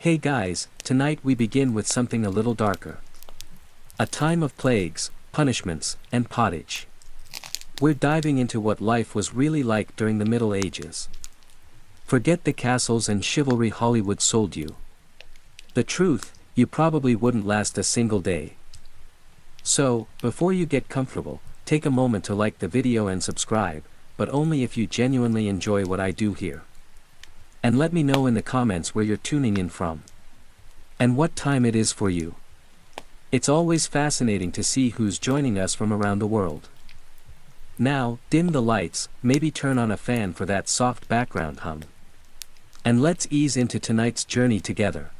Hey guys, tonight we begin with something a little darker. A time of plagues, punishments, and pottage. We're diving into what life was really like during the Middle Ages. Forget the castles and chivalry Hollywood sold you. The truth, you probably wouldn't last a single day. So, before you get comfortable, take a moment to like the video and subscribe, but only if you genuinely enjoy what I do here. And let me know in the comments where you're tuning in from. And what time it is for you. It's always fascinating to see who's joining us from around the world. Now, dim the lights, maybe turn on a fan for that soft background hum. And let's ease into tonight's journey together.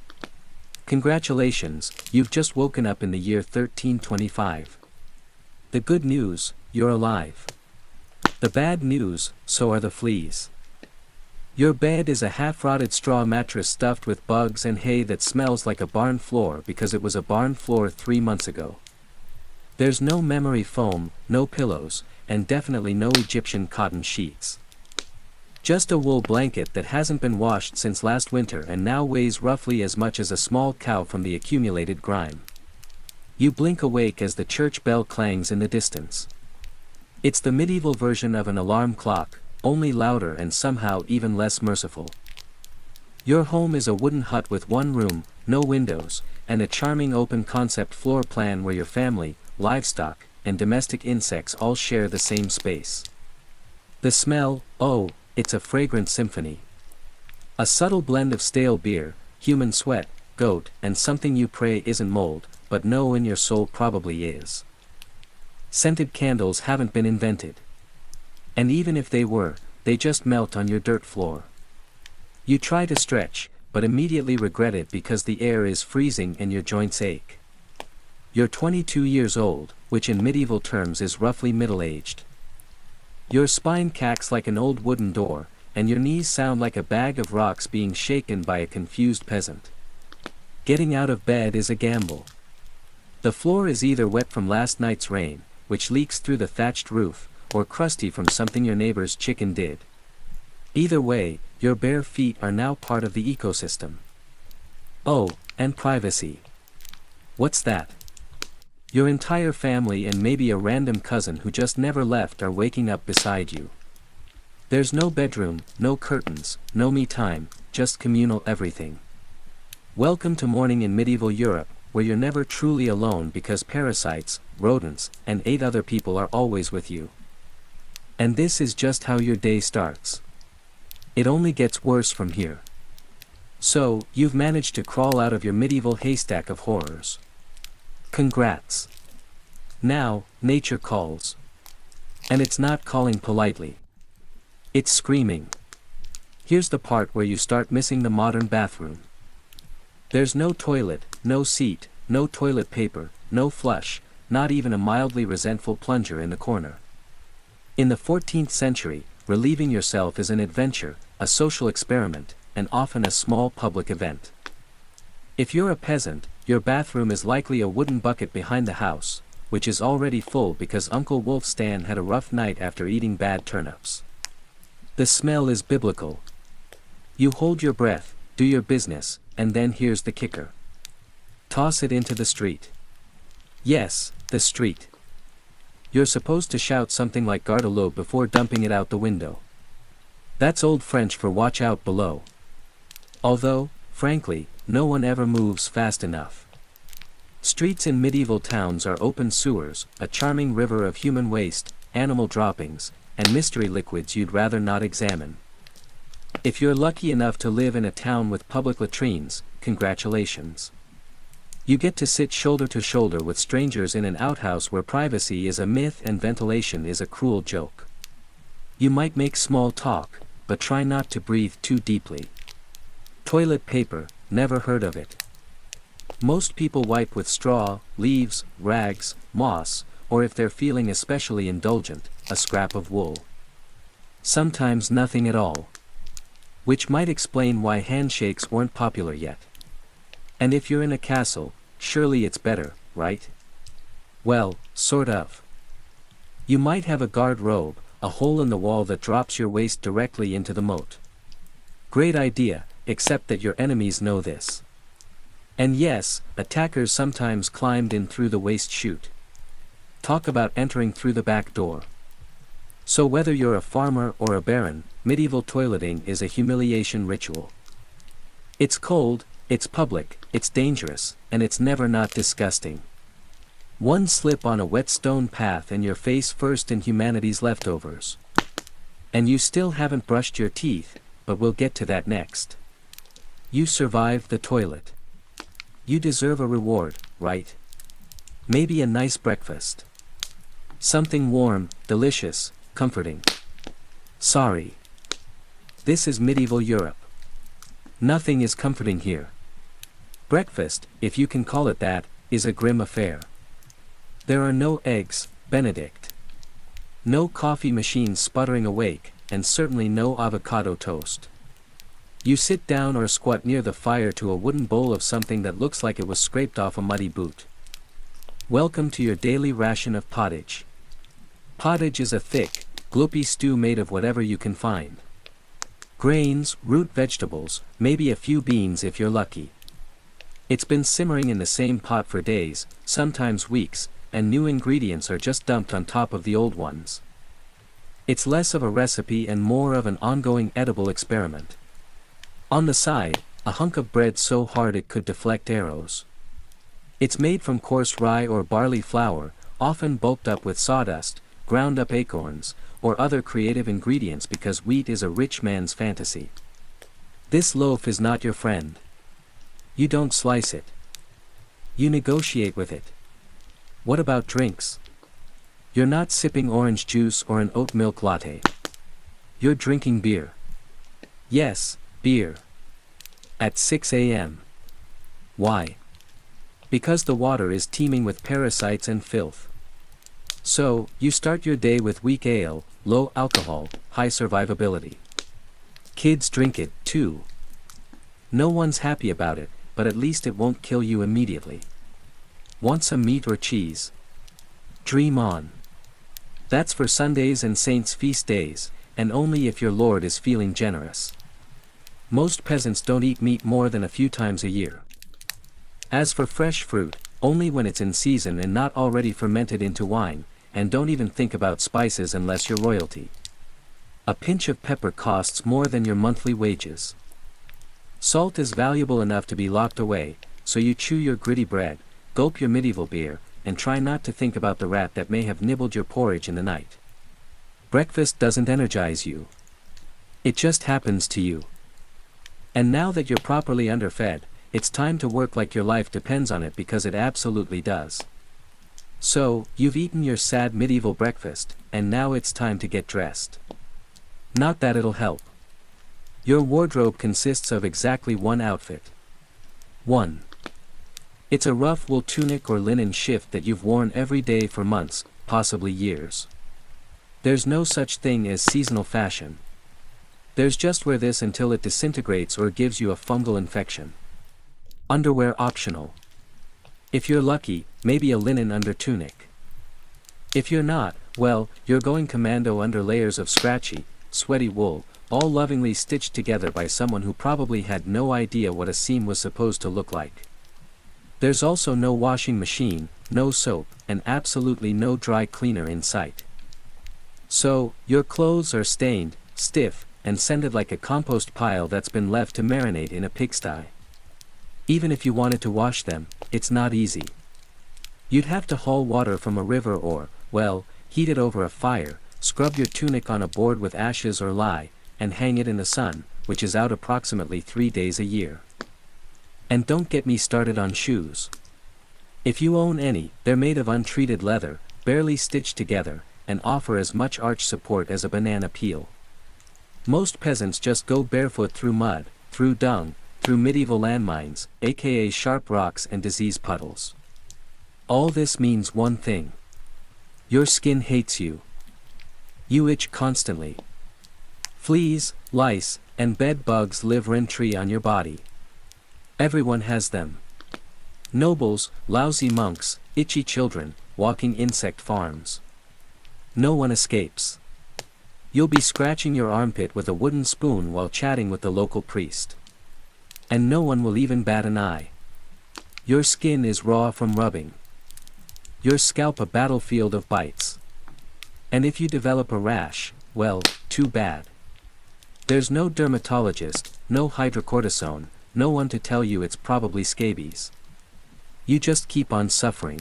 Congratulations, you've just woken up in the year 1325. The good news, you're alive. The bad news, so are the fleas. Your bed is a half-rotted straw mattress stuffed with bugs and hay that smells like a barn floor because it was a barn floor 3 months ago. There's no memory foam, no pillows, and definitely no Egyptian cotton sheets. Just a wool blanket that hasn't been washed since last winter and now weighs roughly as much as a small cow from the accumulated grime. You blink awake as the church bell clangs in the distance. It's the medieval version of an alarm clock, only louder and somehow even less merciful. Your home is a wooden hut with one room, no windows, and a charming open-concept floor plan where your family, livestock, and domestic insects all share the same space. The smell, oh, it's a fragrant symphony. A subtle blend of stale beer, human sweat, goat, and something you pray isn't mold, but know in your soul probably is. Scented candles haven't been invented. And even if they were, they just melt on your dirt floor. You try to stretch, but immediately regret it because the air is freezing and your joints ache. You're 22 years old, which in medieval terms is roughly middle-aged. Your spine cacks like an old wooden door, and your knees sound like a bag of rocks being shaken by a confused peasant. Getting out of bed is a gamble. The floor is either wet from last night's rain, which leaks through the thatched roof, or crusty from something your neighbor's chicken did. Either way, your bare feet are now part of the ecosystem. Oh, and privacy. What's that? Your entire family and maybe a random cousin who just never left are waking up beside you. There's no bedroom, no curtains, no me time, just communal everything. Welcome to morning in medieval Europe, where you're never truly alone because parasites, rodents, and 8 other people are always with you. And this is just how your day starts. It only gets worse from here. So, you've managed to crawl out of your medieval haystack of horrors. Congrats. Now, nature calls. And it's not calling politely. It's screaming. Here's the part where you start missing the modern bathroom. There's no toilet, no seat, no toilet paper, no flush, not even a mildly resentful plunger in the corner. In the 14th century, relieving yourself is an adventure, a social experiment, and often a small public event. If you're a peasant, your bathroom is likely a wooden bucket behind the house, which is already full because Uncle Wolf Stan had a rough night after eating bad turnips. The smell is biblical. You hold your breath, do your business, and then here's the kicker. Toss it into the street. Yes, the street. You're supposed to shout something like Garde-l'eau before dumping it out the window. That's old French for watch out below. Although, frankly, no one ever moves fast enough. Streets in medieval towns are open sewers, a charming river of human waste, animal droppings, and mystery liquids you'd rather not examine. If you're lucky enough to live in a town with public latrines, congratulations. You get to sit shoulder to shoulder with strangers in an outhouse where privacy is a myth and ventilation is a cruel joke. You might make small talk, but try not to breathe too deeply. Toilet paper, never heard of it. Most people wipe with straw, leaves, rags, moss, or if they're feeling especially indulgent, a scrap of wool. Sometimes nothing at all. Which might explain why handshakes weren't popular yet. And if you're in a castle, surely it's better, right? Well, sort of. You might have a guard robe, a hole in the wall that drops your waist directly into the moat. Great idea, except that your enemies know this. And yes, attackers sometimes climbed in through the waste chute. Talk about entering through the back door. So whether you're a farmer or a baron, medieval toileting is a humiliation ritual. It's cold, it's public, it's dangerous, and it's never not disgusting. One slip on a wet stone path and you're face first in humanity's leftovers. And you still haven't brushed your teeth, but we'll get to that next. You survived the toilet. You deserve a reward, right? Maybe a nice breakfast. Something warm, delicious, comforting. Sorry. This is medieval Europe. Nothing is comforting here. Breakfast, if you can call it that, is a grim affair. There are no eggs, Benedict. No coffee machines sputtering awake, and certainly no avocado toast. You sit down or squat near the fire to a wooden bowl of something that looks like it was scraped off a muddy boot. Welcome to your daily ration of pottage. Pottage is a thick, gloopy stew made of whatever you can find. Grains, root vegetables, maybe a few beans if you're lucky. It's been simmering in the same pot for days, sometimes weeks, and new ingredients are just dumped on top of the old ones. It's less of a recipe and more of an ongoing edible experiment. On the side, a hunk of bread so hard it could deflect arrows. It's made from coarse rye or barley flour, often bulked up with sawdust, ground up acorns, or other creative ingredients because wheat is a rich man's fantasy. This loaf is not your friend. You don't slice it. You negotiate with it. What about drinks? You're not sipping orange juice or an oat milk latte. You're drinking beer. Yes, beer. At 6 a.m. Why? Because the water is teeming with parasites and filth. So, you start your day with weak ale, low alcohol, high survivability. Kids drink it, too. No one's happy about it, but at least it won't kill you immediately. Want some meat or cheese? Dream on. That's for Sundays and saints' feast days, and only if your lord is feeling generous. Most peasants don't eat meat more than a few times a year. As for fresh fruit, only when it's in season and not already fermented into wine, and don't even think about spices unless you're royalty. A pinch of pepper costs more than your monthly wages. Salt is valuable enough to be locked away, so you chew your gritty bread, gulp your medieval beer, and try not to think about the rat that may have nibbled your porridge in the night. Breakfast doesn't energize you. It just happens to you. And now that you're properly underfed, it's time to work like your life depends on it because it absolutely does. So, you've eaten your sad medieval breakfast, and now it's time to get dressed. Not that it'll help. Your wardrobe consists of exactly one outfit. 1. It's a rough wool tunic or linen shift that you've worn every day for months, possibly years. There's no such thing as seasonal fashion. There's just wear this until it disintegrates or gives you a fungal infection. Underwear optional. If you're lucky, maybe a linen under tunic. If you're not, well, you're going commando under layers of scratchy, sweaty wool, all lovingly stitched together by someone who probably had no idea what a seam was supposed to look like. There's also no washing machine, no soap, and absolutely no dry cleaner in sight. So, your clothes are stained, stiff, and scented like a compost pile that's been left to marinate in a pigsty. Even if you wanted to wash them, it's not easy. You'd have to haul water from a river or, well, heat it over a fire, scrub your tunic on a board with ashes or lye, and hang it in the sun, which is out approximately 3 days a year. And don't get me started on shoes. If you own any, they're made of untreated leather, barely stitched together, and offer as much arch support as a banana peel. Most peasants just go barefoot through mud, through dung, through medieval landmines, aka sharp rocks and disease puddles. All this means one thing. Your skin hates you. You itch constantly. Fleas, lice, and bed bugs live rent-free on your body. Everyone has them. Nobles, lousy monks, itchy children, walking insect farms. No one escapes. You'll be scratching your armpit with a wooden spoon while chatting with the local priest. And no one will even bat an eye. Your skin is raw from rubbing. Your scalp a battlefield of bites. And if you develop a rash, well, too bad. There's no dermatologist, no hydrocortisone, no one to tell you it's probably scabies. You just keep on suffering.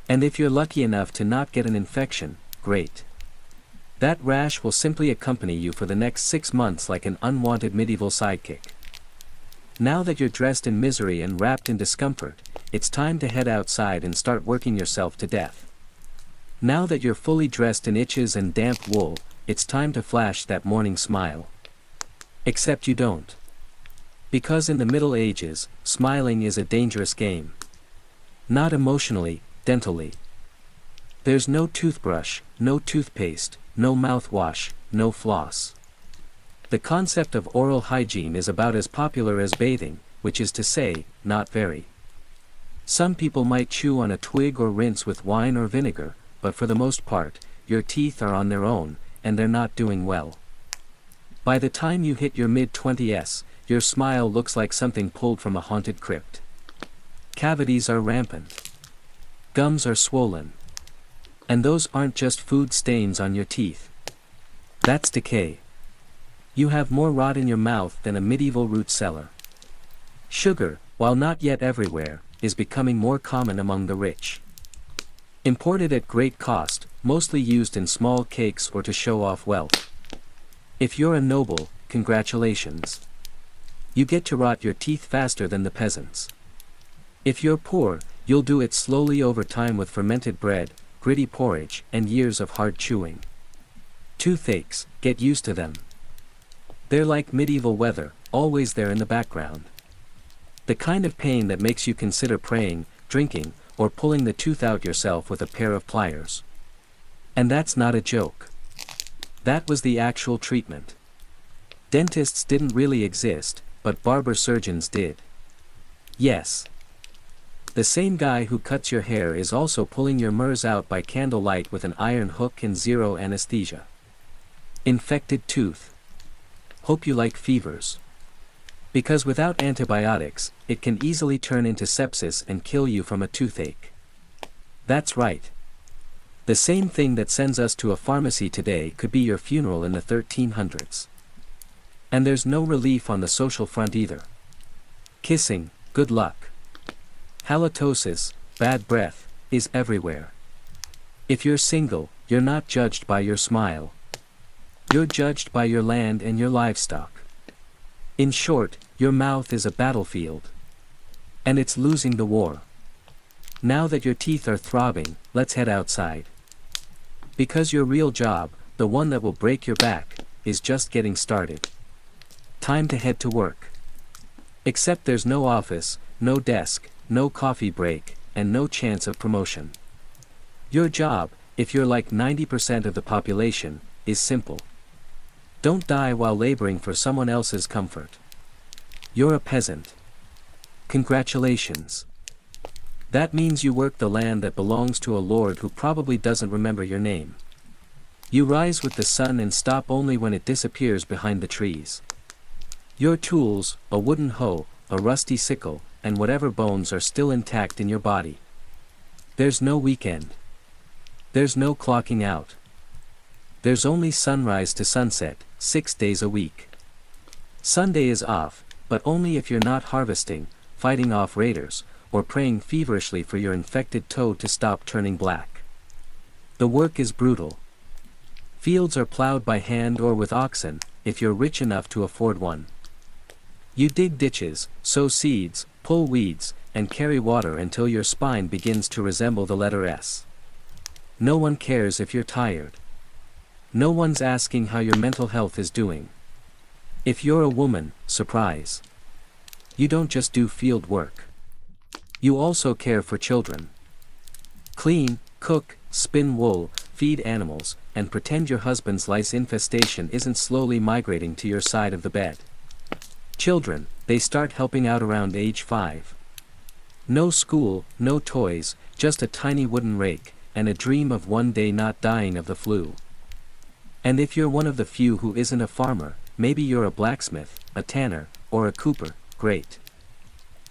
And if you're lucky enough to not get an infection, great. That rash will simply accompany you for the next 6 months like an unwanted medieval sidekick. Now that you're dressed in misery and wrapped in discomfort, it's time to head outside and start working yourself to death. Now that you're fully dressed in itches and damp wool, it's time to flash that morning smile. Except you don't. Because in the Middle Ages, smiling is a dangerous game. Not emotionally, dentally. There's no toothbrush, no toothpaste, no mouthwash, no floss. The concept of oral hygiene is about as popular as bathing, which is to say, not very. Some people might chew on a twig or rinse with wine or vinegar, but for the most part, your teeth are on their own, and they're not doing well. By the time you hit your mid-20s, your smile looks like something pulled from a haunted crypt. Cavities are rampant. Gums are swollen. And those aren't just food stains on your teeth. That's decay. You have more rot in your mouth than a medieval root cellar. Sugar, while not yet everywhere, is becoming more common among the rich. Imported at great cost, mostly used in small cakes or to show off wealth. If you're a noble, congratulations. You get to rot your teeth faster than the peasants. If you're poor, you'll do it slowly over time with fermented bread, gritty porridge, and years of hard chewing. Toothaches, get used to them. They're like medieval weather, always there in the background. The kind of pain that makes you consider praying, drinking, or pulling the tooth out yourself with a pair of pliers. And that's not a joke. That was the actual treatment. Dentists didn't really exist, but barber surgeons did. Yes. The same guy who cuts your hair is also pulling your murs out by candlelight with an iron hook and zero anesthesia. Infected tooth. Hope you like fevers. Because without antibiotics, it can easily turn into sepsis and kill you from a toothache. That's right. The same thing that sends us to a pharmacy today could be your funeral in the 1300s. And there's no relief on the social front either. Kissing, good luck. Halitosis, bad breath, is everywhere. If you're single, you're not judged by your smile. You're judged by your land and your livestock. In short, your mouth is a battlefield. And it's losing the war. Now that your teeth are throbbing, let's head outside. Because your real job, the one that will break your back, is just getting started. Time to head to work. Except there's no office, no desk, no coffee break, and no chance of promotion. Your job, if you're like 90% of the population, is simple. Don't die while laboring for someone else's comfort. You're a peasant. Congratulations. That means you work the land that belongs to a lord who probably doesn't remember your name. You rise with the sun and stop only when it disappears behind the trees. Your tools, a wooden hoe, a rusty sickle, and whatever bones are still intact in your body. There's no weekend. There's no clocking out. There's only sunrise to sunset, 6 days a week. Sunday is off, but only if you're not harvesting, fighting off raiders, or praying feverishly for your infected toe to stop turning black. The work is brutal. Fields are plowed by hand or with oxen, if you're rich enough to afford one. You dig ditches, sow seeds, pull weeds, and carry water until your spine begins to resemble the letter S. No one cares if you're tired. No one's asking how your mental health is doing. If you're a woman, surprise. You don't just do field work. You also care for children. Clean, cook, spin wool, feed animals, and pretend your husband's lice infestation isn't slowly migrating to your side of the bed. Children, they start helping out around age 5. No school, no toys, just a tiny wooden rake, and a dream of one day not dying of the flu. And if you're one of the few who isn't a farmer, maybe you're a blacksmith, a tanner, or a cooper, great.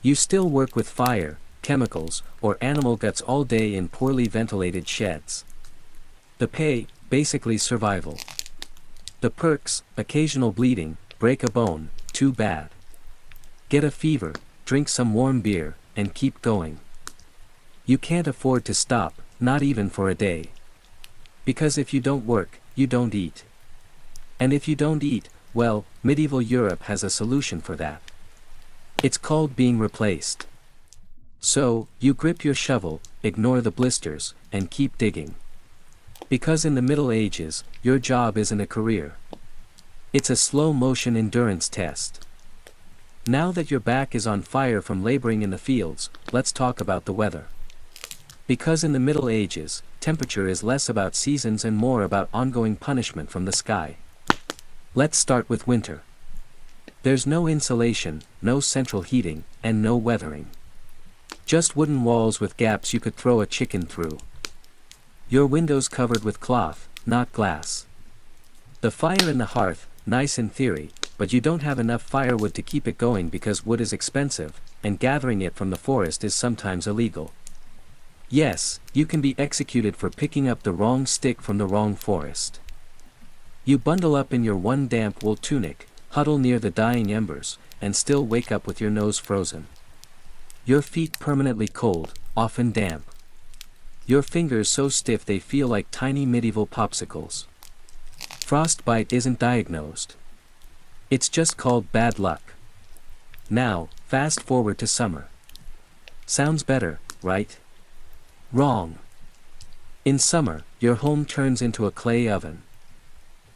You still work with fire, chemicals, or animal guts all day in poorly ventilated sheds. The pay, basically survival. The perks, occasional bleeding, break a bone, too bad. Get a fever, drink some warm beer, and keep going. You can't afford to stop, not even for a day. Because if you don't work, you don't eat. And if you don't eat, well, medieval Europe has a solution for that. It's called being replaced. So, you grip your shovel, ignore the blisters, and keep digging. Because in the Middle Ages, your job isn't a career. It's a slow-motion endurance test. Now that your back is on fire from laboring in the fields, let's talk about the weather. Because in the Middle Ages, temperature is less about seasons and more about ongoing punishment from the sky. Let's start with winter. There's no insulation, no central heating, and no weathering. Just wooden walls with gaps you could throw a chicken through. Your windows covered with cloth, not glass. The fire in the hearth, nice in theory, but you don't have enough firewood to keep it going because wood is expensive, and gathering it from the forest is sometimes illegal. Yes, you can be executed for picking up the wrong stick from the wrong forest. You bundle up in your one damp wool tunic, huddle near the dying embers, and still wake up with your nose frozen. Your feet permanently cold, often damp. Your fingers so stiff they feel like tiny medieval popsicles. Frostbite isn't diagnosed. It's just called bad luck. Now, fast forward to summer. Sounds better, right? Wrong. In summer, your home turns into a clay oven.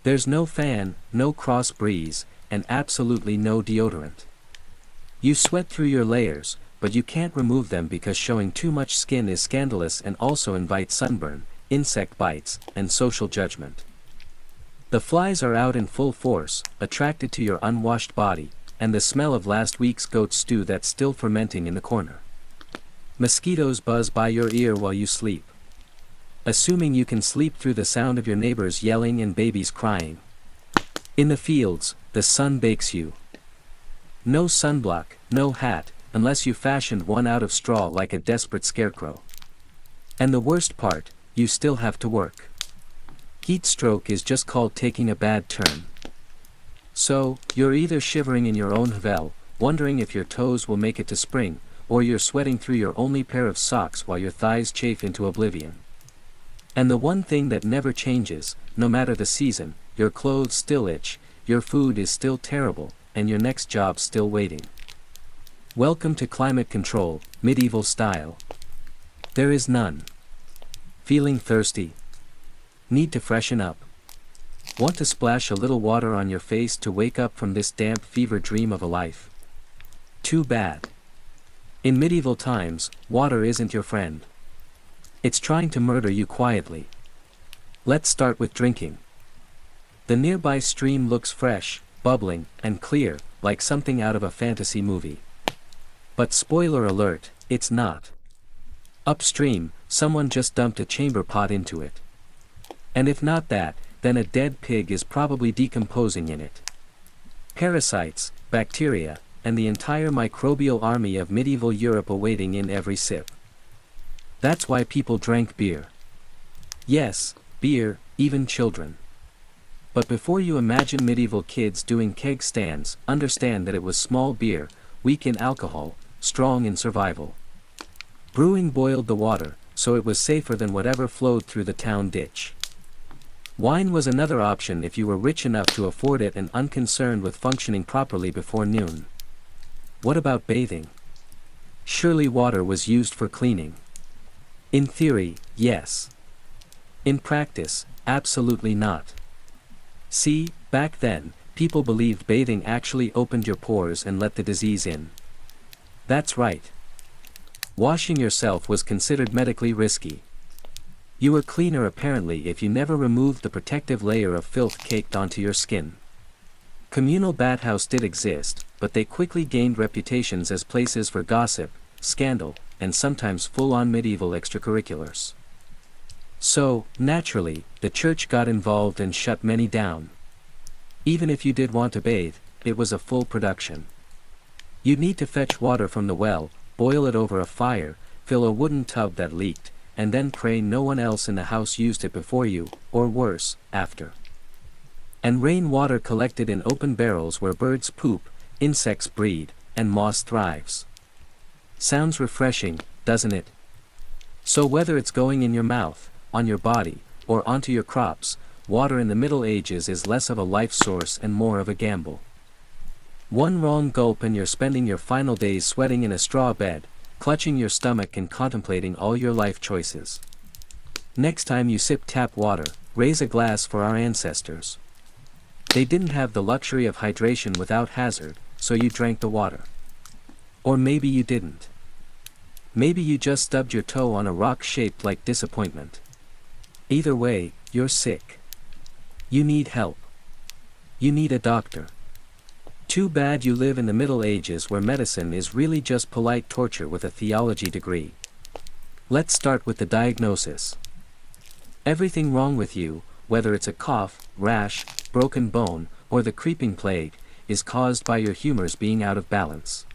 There's no fan, no cross breeze, and absolutely no deodorant. You sweat through your layers, but you can't remove them because showing too much skin is scandalous and also invites sunburn, insect bites, and social judgment. The flies are out in full force, attracted to your unwashed body, and the smell of last week's goat stew that's still fermenting in the corner. Mosquitoes buzz by your ear while you sleep. Assuming you can sleep through the sound of your neighbors yelling and babies crying. In the fields, the sun bakes you. No sunblock, no hat, unless you fashioned one out of straw like a desperate scarecrow. And the worst part, you still have to work. Heat stroke is just called taking a bad turn. So, you're either shivering in your own havel, wondering if your toes will make it to spring, or you're sweating through your only pair of socks while your thighs chafe into oblivion. And the one thing that never changes, no matter the season, your clothes still itch, your food is still terrible, and your next job's still waiting. Welcome to climate control, medieval style. There is none. Feeling thirsty? Need to freshen up? Want to splash a little water on your face to wake up from this damp fever dream of a life? Too bad. In medieval times, water isn't your friend. It's trying to murder you quietly. Let's start with drinking. The nearby stream looks fresh, bubbling, and clear, like something out of a fantasy movie. But spoiler alert, it's not. Upstream, someone just dumped a chamber pot into it. And if not that, then a dead pig is probably decomposing in it. Parasites, bacteria, and the entire microbial army of medieval Europe awaiting in every sip. That's why people drank beer. Yes, beer, even children. But before you imagine medieval kids doing keg stands, understand that it was small beer, weak in alcohol, strong in survival. Brewing boiled the water, so it was safer than whatever flowed through the town ditch. Wine was another option if you were rich enough to afford it and unconcerned with functioning properly before noon. What about bathing? Surely water was used for cleaning. In theory, yes. In practice, absolutely not. See, back then, people believed bathing actually opened your pores and let the disease in. That's right. Washing yourself was considered medically risky. You were cleaner apparently if you never removed the protective layer of filth caked onto your skin. Communal bathhouses did exist, but they quickly gained reputations as places for gossip, scandal, and sometimes full-on medieval extracurriculars. So, naturally, the church got involved and shut many down. Even if you did want to bathe, it was a full production. You'd need to fetch water from the well, boil it over a fire, fill a wooden tub that leaked, and then pray no one else in the house used it before you, or worse, after. And rainwater collected in open barrels where birds poop, insects breed, and moss thrives. Sounds refreshing, doesn't it? So whether it's going in your mouth, on your body, or onto your crops, water in the Middle Ages is less of a life source and more of a gamble. One wrong gulp and you're spending your final days sweating in a straw bed, clutching your stomach and contemplating all your life choices. Next time you sip tap water, raise a glass for our ancestors. They didn't have the luxury of hydration without hazard, so you drank the water. Or maybe you didn't. Maybe you just stubbed your toe on a rock shaped like disappointment. Either way, you're sick. You need help. You need a doctor. Too bad you live in the Middle Ages where medicine is really just polite torture with a theology degree. Let's start with the diagnosis. Everything wrong with you, whether it's a cough, rash, broken bone, or the creeping plague, is caused by your humors being out of balance.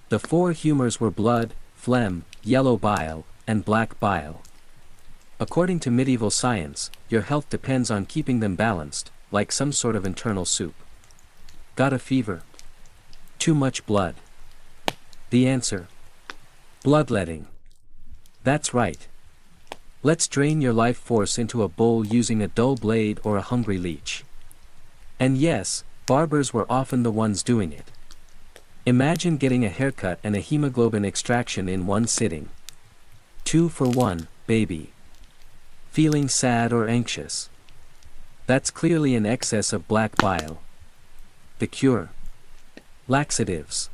The four humors were blood, phlegm, yellow bile, and black bile. According to medieval science, your health depends on keeping them balanced, like some sort of internal soup. Got a fever? Too much blood. The answer? Bloodletting. That's right. Let's drain your life force into a bowl using a dull blade or a hungry leech. And yes, barbers were often the ones doing it. Imagine getting a haircut and a hemoglobin extraction in one sitting. 2 for 1, baby. Feeling sad or anxious? That's clearly an excess of black bile. The cure? Laxatives.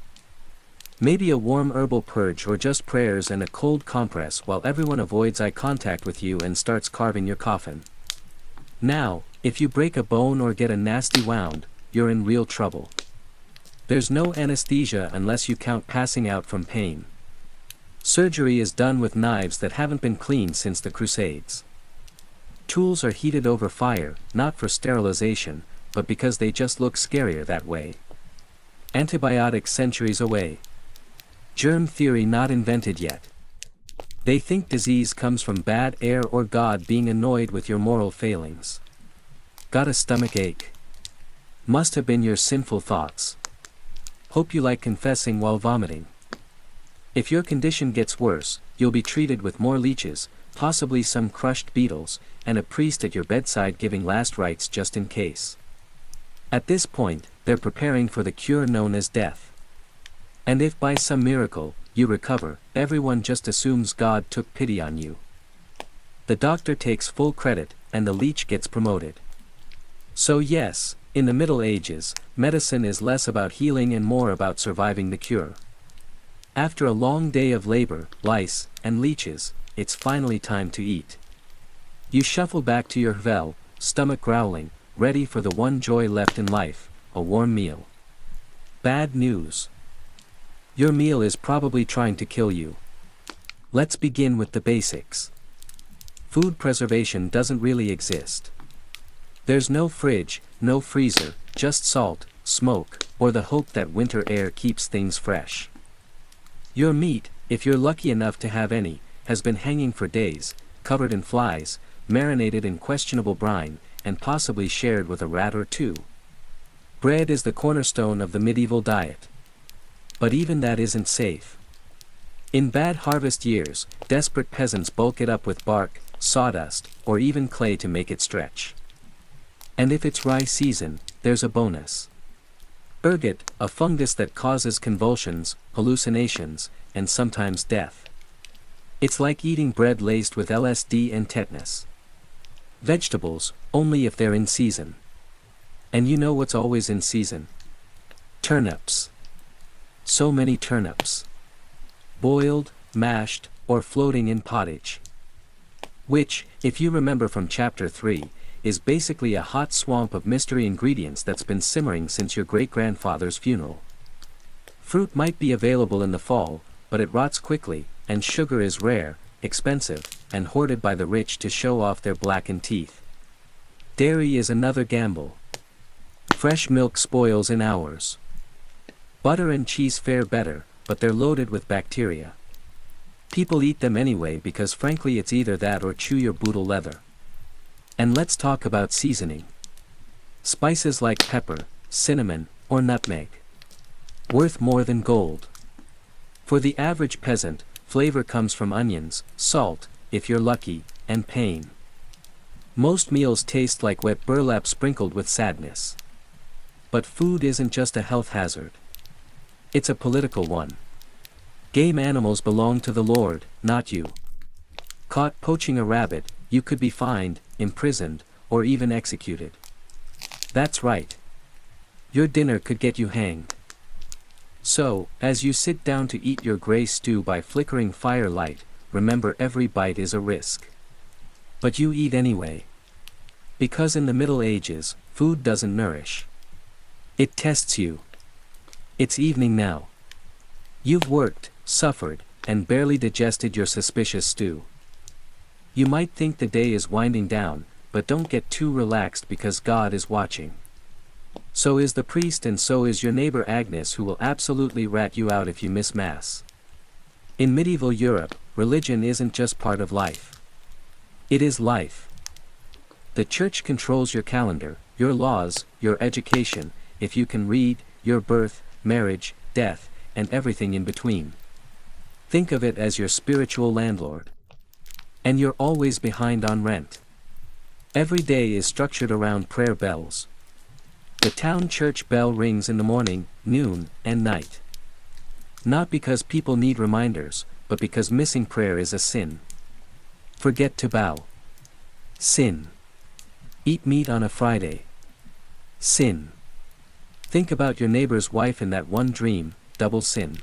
Maybe a warm herbal purge or just prayers and a cold compress while everyone avoids eye contact with you and starts carving your coffin. Now, if you break a bone or get a nasty wound, you're in real trouble. There's no anesthesia unless you count passing out from pain. Surgery is done with knives that haven't been cleaned since the Crusades. Tools are heated over fire, not for sterilization, but because they just look scarier that way. Antibiotics centuries away. Germ theory not invented yet. They think disease comes from bad air or God being annoyed with your moral failings. Got a stomach ache? Must have been your sinful thoughts. Hope you like confessing while vomiting. If your condition gets worse, you'll be treated with more leeches, possibly some crushed beetles, and a priest at your bedside giving last rites just in case. At this point, they're preparing for the cure known as death. And if by some miracle, you recover, everyone just assumes God took pity on you. The doctor takes full credit, and the leech gets promoted. So yes, in the Middle Ages, medicine is less about healing and more about surviving the cure. After a long day of labor, lice, and leeches, it's finally time to eat. You shuffle back to your well, stomach growling, ready for the one joy left in life, a warm meal. Bad news. Your meal is probably trying to kill you. Let's begin with the basics. Food preservation doesn't really exist. There's no fridge, no freezer, just salt, smoke, or the hope that winter air keeps things fresh. Your meat, if you're lucky enough to have any, has been hanging for days, covered in flies, marinated in questionable brine, and possibly shared with a rat or two. Bread is the cornerstone of the medieval diet. But even that isn't safe. In bad harvest years, desperate peasants bulk it up with bark, sawdust, or even clay to make it stretch. And if it's rye season, there's a bonus. Ergot, a fungus that causes convulsions, hallucinations, and sometimes death. It's like eating bread laced with LSD and tetanus. Vegetables, only if they're in season. And you know what's always in season? Turnips. So many turnips. Boiled, mashed, or floating in pottage. Which, if you remember from chapter 3, is basically a hot swamp of mystery ingredients that's been simmering since your great-grandfather's funeral. Fruit might be available in the fall, but it rots quickly, and sugar is rare, expensive, and hoarded by the rich to show off their blackened teeth. Dairy is another gamble. Fresh milk spoils in hours. Butter and cheese fare better, but they're loaded with bacteria. People eat them anyway because frankly it's either that or chew your boodle leather. And let's talk about seasoning. Spices like pepper, cinnamon, or nutmeg. Worth more than gold. For the average peasant, flavor comes from onions, salt, if you're lucky, and pain. Most meals taste like wet burlap sprinkled with sadness. But food isn't just a health hazard. It's a political one. Game animals belong to the Lord, not you. Caught poaching a rabbit, you could be fined, imprisoned, or even executed. That's right. Your dinner could get you hanged. So, as you sit down to eat your gray stew by flickering firelight, remember every bite is a risk. But you eat anyway. Because in the Middle Ages, food doesn't nourish. It tests you. It's evening now. You've worked, suffered, and barely digested your suspicious stew. You might think the day is winding down, but don't get too relaxed because God is watching. So is the priest and so is your neighbor Agnes, who will absolutely rat you out if you miss Mass. In medieval Europe, religion isn't just part of life. It is life. The church controls your calendar, your laws, your education, if you can read, your birth, marriage, death, and everything in between. Think of it as your spiritual landlord. And you're always behind on rent. Every day is structured around prayer bells. The town church bell rings in the morning, noon, and night. Not because people need reminders, but because missing prayer is a sin. Forget to bow. Sin. Eat meat on a Friday. Sin. Think about your neighbor's wife in that one dream, double sin.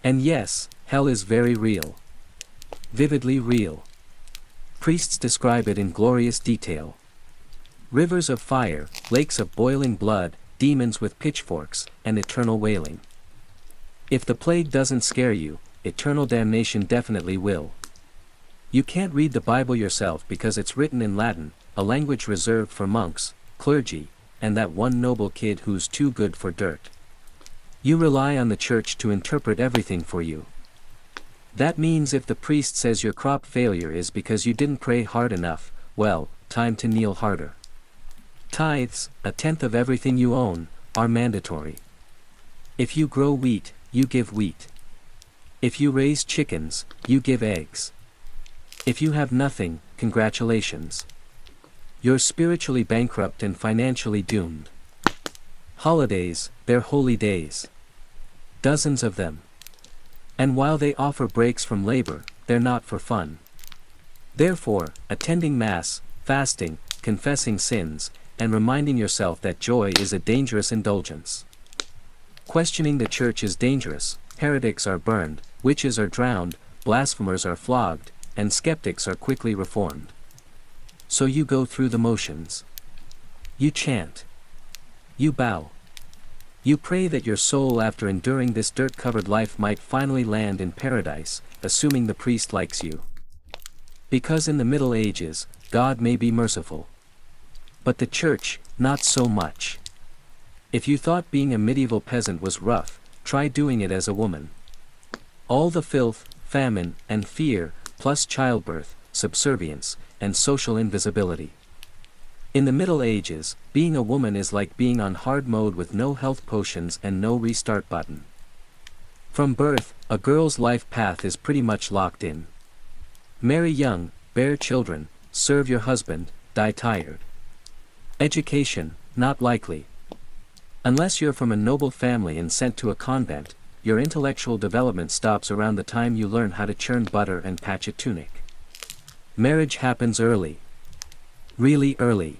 And yes, hell is very real. Vividly real. Priests describe it in glorious detail. Rivers of fire, lakes of boiling blood, demons with pitchforks, and eternal wailing. If the plague doesn't scare you, eternal damnation definitely will. You can't read the Bible yourself because it's written in Latin, a language reserved for monks, clergy, and that one noble kid who's too good for dirt. You rely on the church to interpret everything for you. That means if the priest says your crop failure is because you didn't pray hard enough, well, time to kneel harder. Tithes, a tenth of everything you own, are mandatory. If you grow wheat, you give wheat. If you raise chickens, you give eggs. If you have nothing, congratulations. You're spiritually bankrupt and financially doomed. Holidays, they're holy days. Dozens of them. And while they offer breaks from labor, they're not for fun. Therefore, attending Mass, fasting, confessing sins, and reminding yourself that joy is a dangerous indulgence. Questioning the church is dangerous, heretics are burned, witches are drowned, blasphemers are flogged, and skeptics are quickly reformed. So you go through the motions. You chant. You bow. You pray that your soul after enduring this dirt-covered life might finally land in paradise, assuming the priest likes you. Because in the Middle Ages, God may be merciful. But the church, not so much. If you thought being a medieval peasant was rough, try doing it as a woman. All the filth, famine, and fear, plus childbirth, subservience, and social invisibility. In the Middle Ages, being a woman is like being on hard mode with no health potions and no restart button. From birth, a girl's life path is pretty much locked in. Marry young, bear children, serve your husband, die tired. Education, not likely. Unless you're from a noble family and sent to a convent, your intellectual development stops around the time you learn how to churn butter and patch a tunic. Marriage happens early. Really early.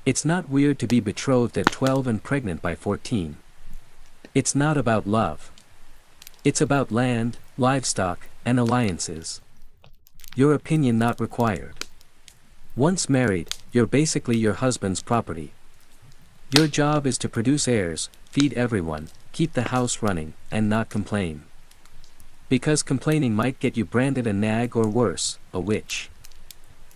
It's not weird to be betrothed at 12 and pregnant by 14. It's not about love. It's about land, livestock, and alliances. Your opinion not required. Once married, you're basically your husband's property. Your job is to produce heirs, feed everyone, keep the house running, and not complain. Because complaining might get you branded a nag or worse, a witch.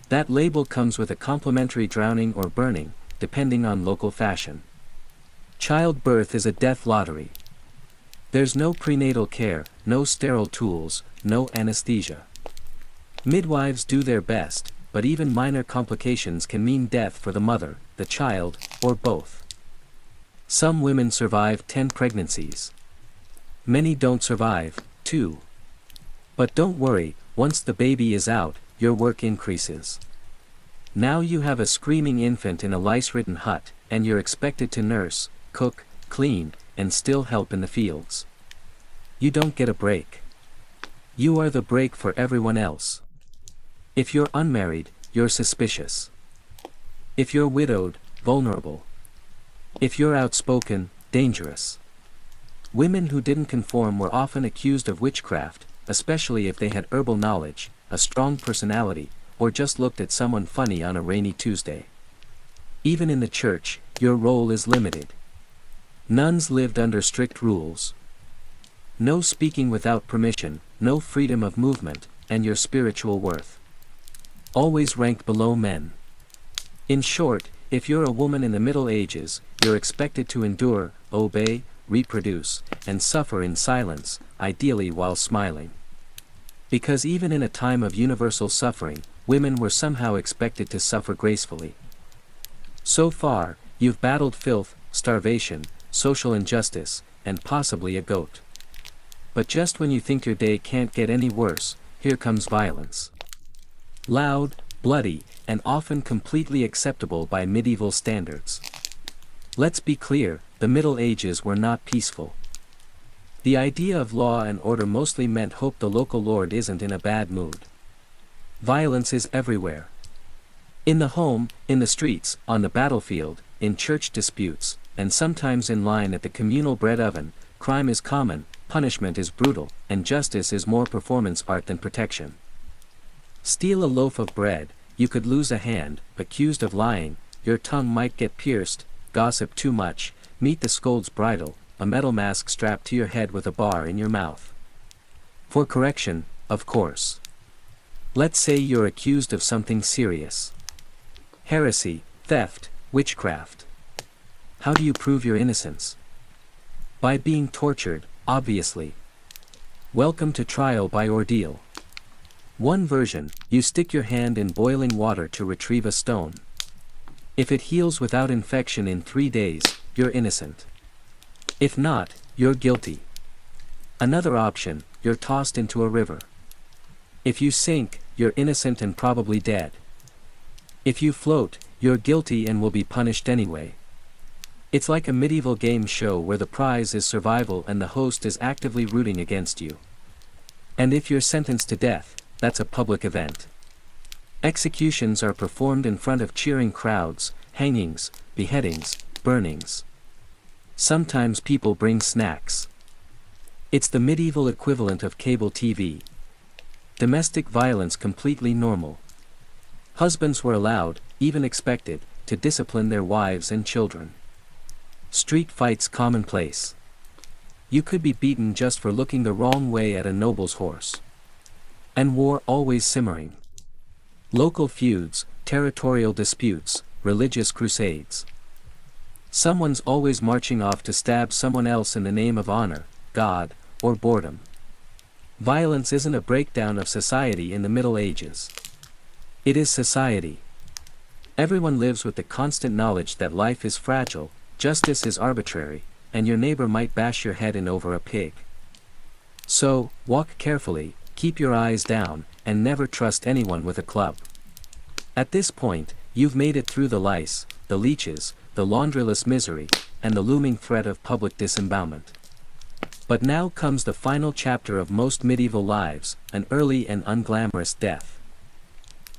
That label comes with a complimentary drowning or burning, depending on local fashion. Childbirth is a death lottery, There's no prenatal care, no sterile tools, no anesthesia. Midwives do their best, but even minor complications can mean death for the mother, the child, or both. Some women survive 10 pregnancies. Many don't survive, 2. But don't worry, once the baby is out, your work increases. Now you have a screaming infant in a lice-ridden hut, and you're expected to nurse, cook, clean, and still help in the fields. You don't get a break. You are the break for everyone else. If you're unmarried, you're suspicious. If you're widowed, vulnerable. If you're outspoken, dangerous. Women who didn't conform were often accused of witchcraft, especially if they had herbal knowledge, a strong personality, or just looked at someone funny on a rainy Tuesday. Even in the church, your role is limited. Nuns lived under strict rules. No speaking without permission, no freedom of movement, and your spiritual worth always ranked below men. In short, if you're a woman in the Middle Ages, you're expected to endure, obey, reproduce, and suffer in silence, ideally while smiling. Because even in a time of universal suffering, women were somehow expected to suffer gracefully. So far, you've battled filth, starvation, social injustice, and possibly a goat. But just when you think your day can't get any worse, here comes violence. Loud, bloody, and often completely acceptable by medieval standards. Let's be clear, the Middle Ages were not peaceful. The idea of law and order mostly meant hope the local lord isn't in a bad mood. Violence is everywhere. In the home, in the streets, on the battlefield, in church disputes, and sometimes in line at the communal bread oven, crime is common, punishment is brutal, and justice is more performance art than protection. Steal a loaf of bread, you could lose a hand, accused of lying, your tongue might get pierced, gossip too much, meet the scold's bridle, a metal mask strapped to your head with a bar in your mouth. For correction, of course. Let's say you're accused of something serious. Heresy, theft, witchcraft. How do you prove your innocence? By being tortured, obviously. Welcome to trial by ordeal. One version, you stick your hand in boiling water to retrieve a stone. If it heals without infection in 3 days, you're innocent. If not, you're guilty. Another option, you're tossed into a river. If you sink, you're innocent and probably dead. If you float, you're guilty and will be punished anyway. It's like a medieval game show where the prize is survival and the host is actively rooting against you. And if you're sentenced to death, that's a public event. Executions are performed in front of cheering crowds, hangings, beheadings, burnings. Sometimes people bring snacks. It's the medieval equivalent of cable TV. Domestic violence completely normal. Husbands were allowed, even expected, to discipline their wives and children. Street fights commonplace. You could be beaten just for looking the wrong way at a noble's horse. And war always simmering. Local feuds, territorial disputes, religious crusades. Someone's always marching off to stab someone else in the name of honor, God, or boredom. Violence isn't a breakdown of society in the Middle Ages. It is society. Everyone lives with the constant knowledge that life is fragile, justice is arbitrary, and your neighbor might bash your head in over a pig. So, walk carefully, keep your eyes down, and never trust anyone with a club. At this point, you've made it through the lice, the leeches, the laundryless misery, and the looming threat of public disembowelment. But now comes the final chapter of most medieval lives, an early and unglamorous death.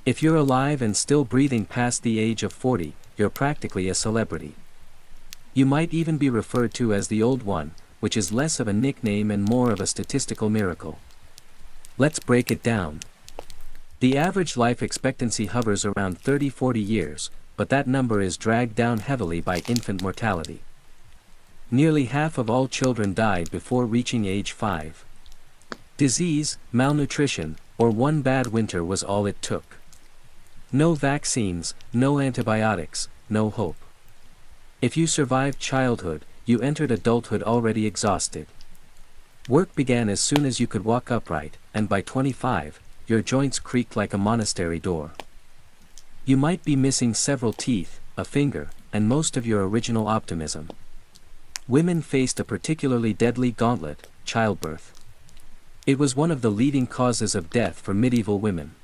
If you're alive and still breathing past the age of 40, you're practically a celebrity. You might even be referred to as the Old One, which is less of a nickname and more of a statistical miracle. Let's break it down. The average life expectancy hovers around 30-40 years, but that number is dragged down heavily by infant mortality. Nearly half of all children died before reaching age 5. Disease, malnutrition, or one bad winter was all it took. No vaccines, no antibiotics, no hope. If you survived childhood, you entered adulthood already exhausted. Work began as soon as you could walk upright, and by 25, your joints creaked like a monastery door. You might be missing several teeth, a finger, and most of your original optimism. Women faced a particularly deadly gauntlet, childbirth. It was one of the leading causes of death for medieval women.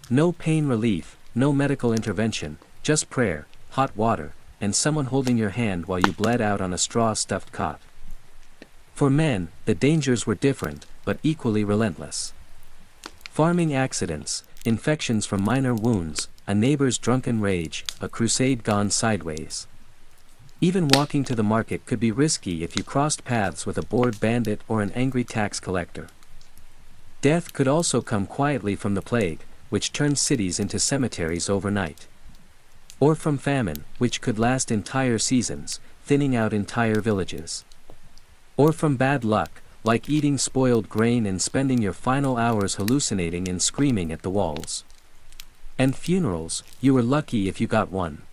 No pain relief, no medical intervention, just prayer, hot water, and someone holding your hand while you bled out on a straw-stuffed cot. For men, the dangers were different, but equally relentless. Farming accidents, infections from minor wounds, a neighbor's drunken rage, a crusade gone sideways. Even walking to the market could be risky if you crossed paths with a bored bandit or an angry tax collector. Death could also come quietly from the plague, which turned cities into cemeteries overnight. Or from famine, which could last entire seasons, thinning out entire villages. Or from bad luck, like eating spoiled grain and spending your final hours hallucinating and screaming at the walls. And funerals, you were lucky if you got one.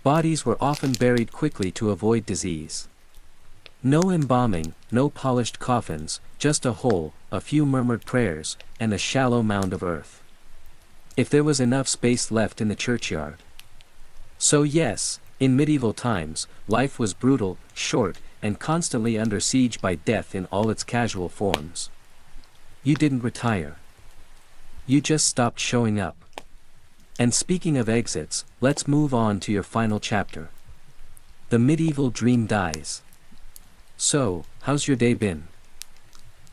Bodies were often buried quickly to avoid disease. No embalming, no polished coffins, just a hole, a few murmured prayers, and a shallow mound of earth. If there was enough space left in the churchyard. So yes, in medieval times, life was brutal, short, and constantly under siege by death in all its casual forms. You didn't retire. You just stopped showing up. And speaking of exits, let's move on to your final chapter. The medieval dream dies. So, how's your day been?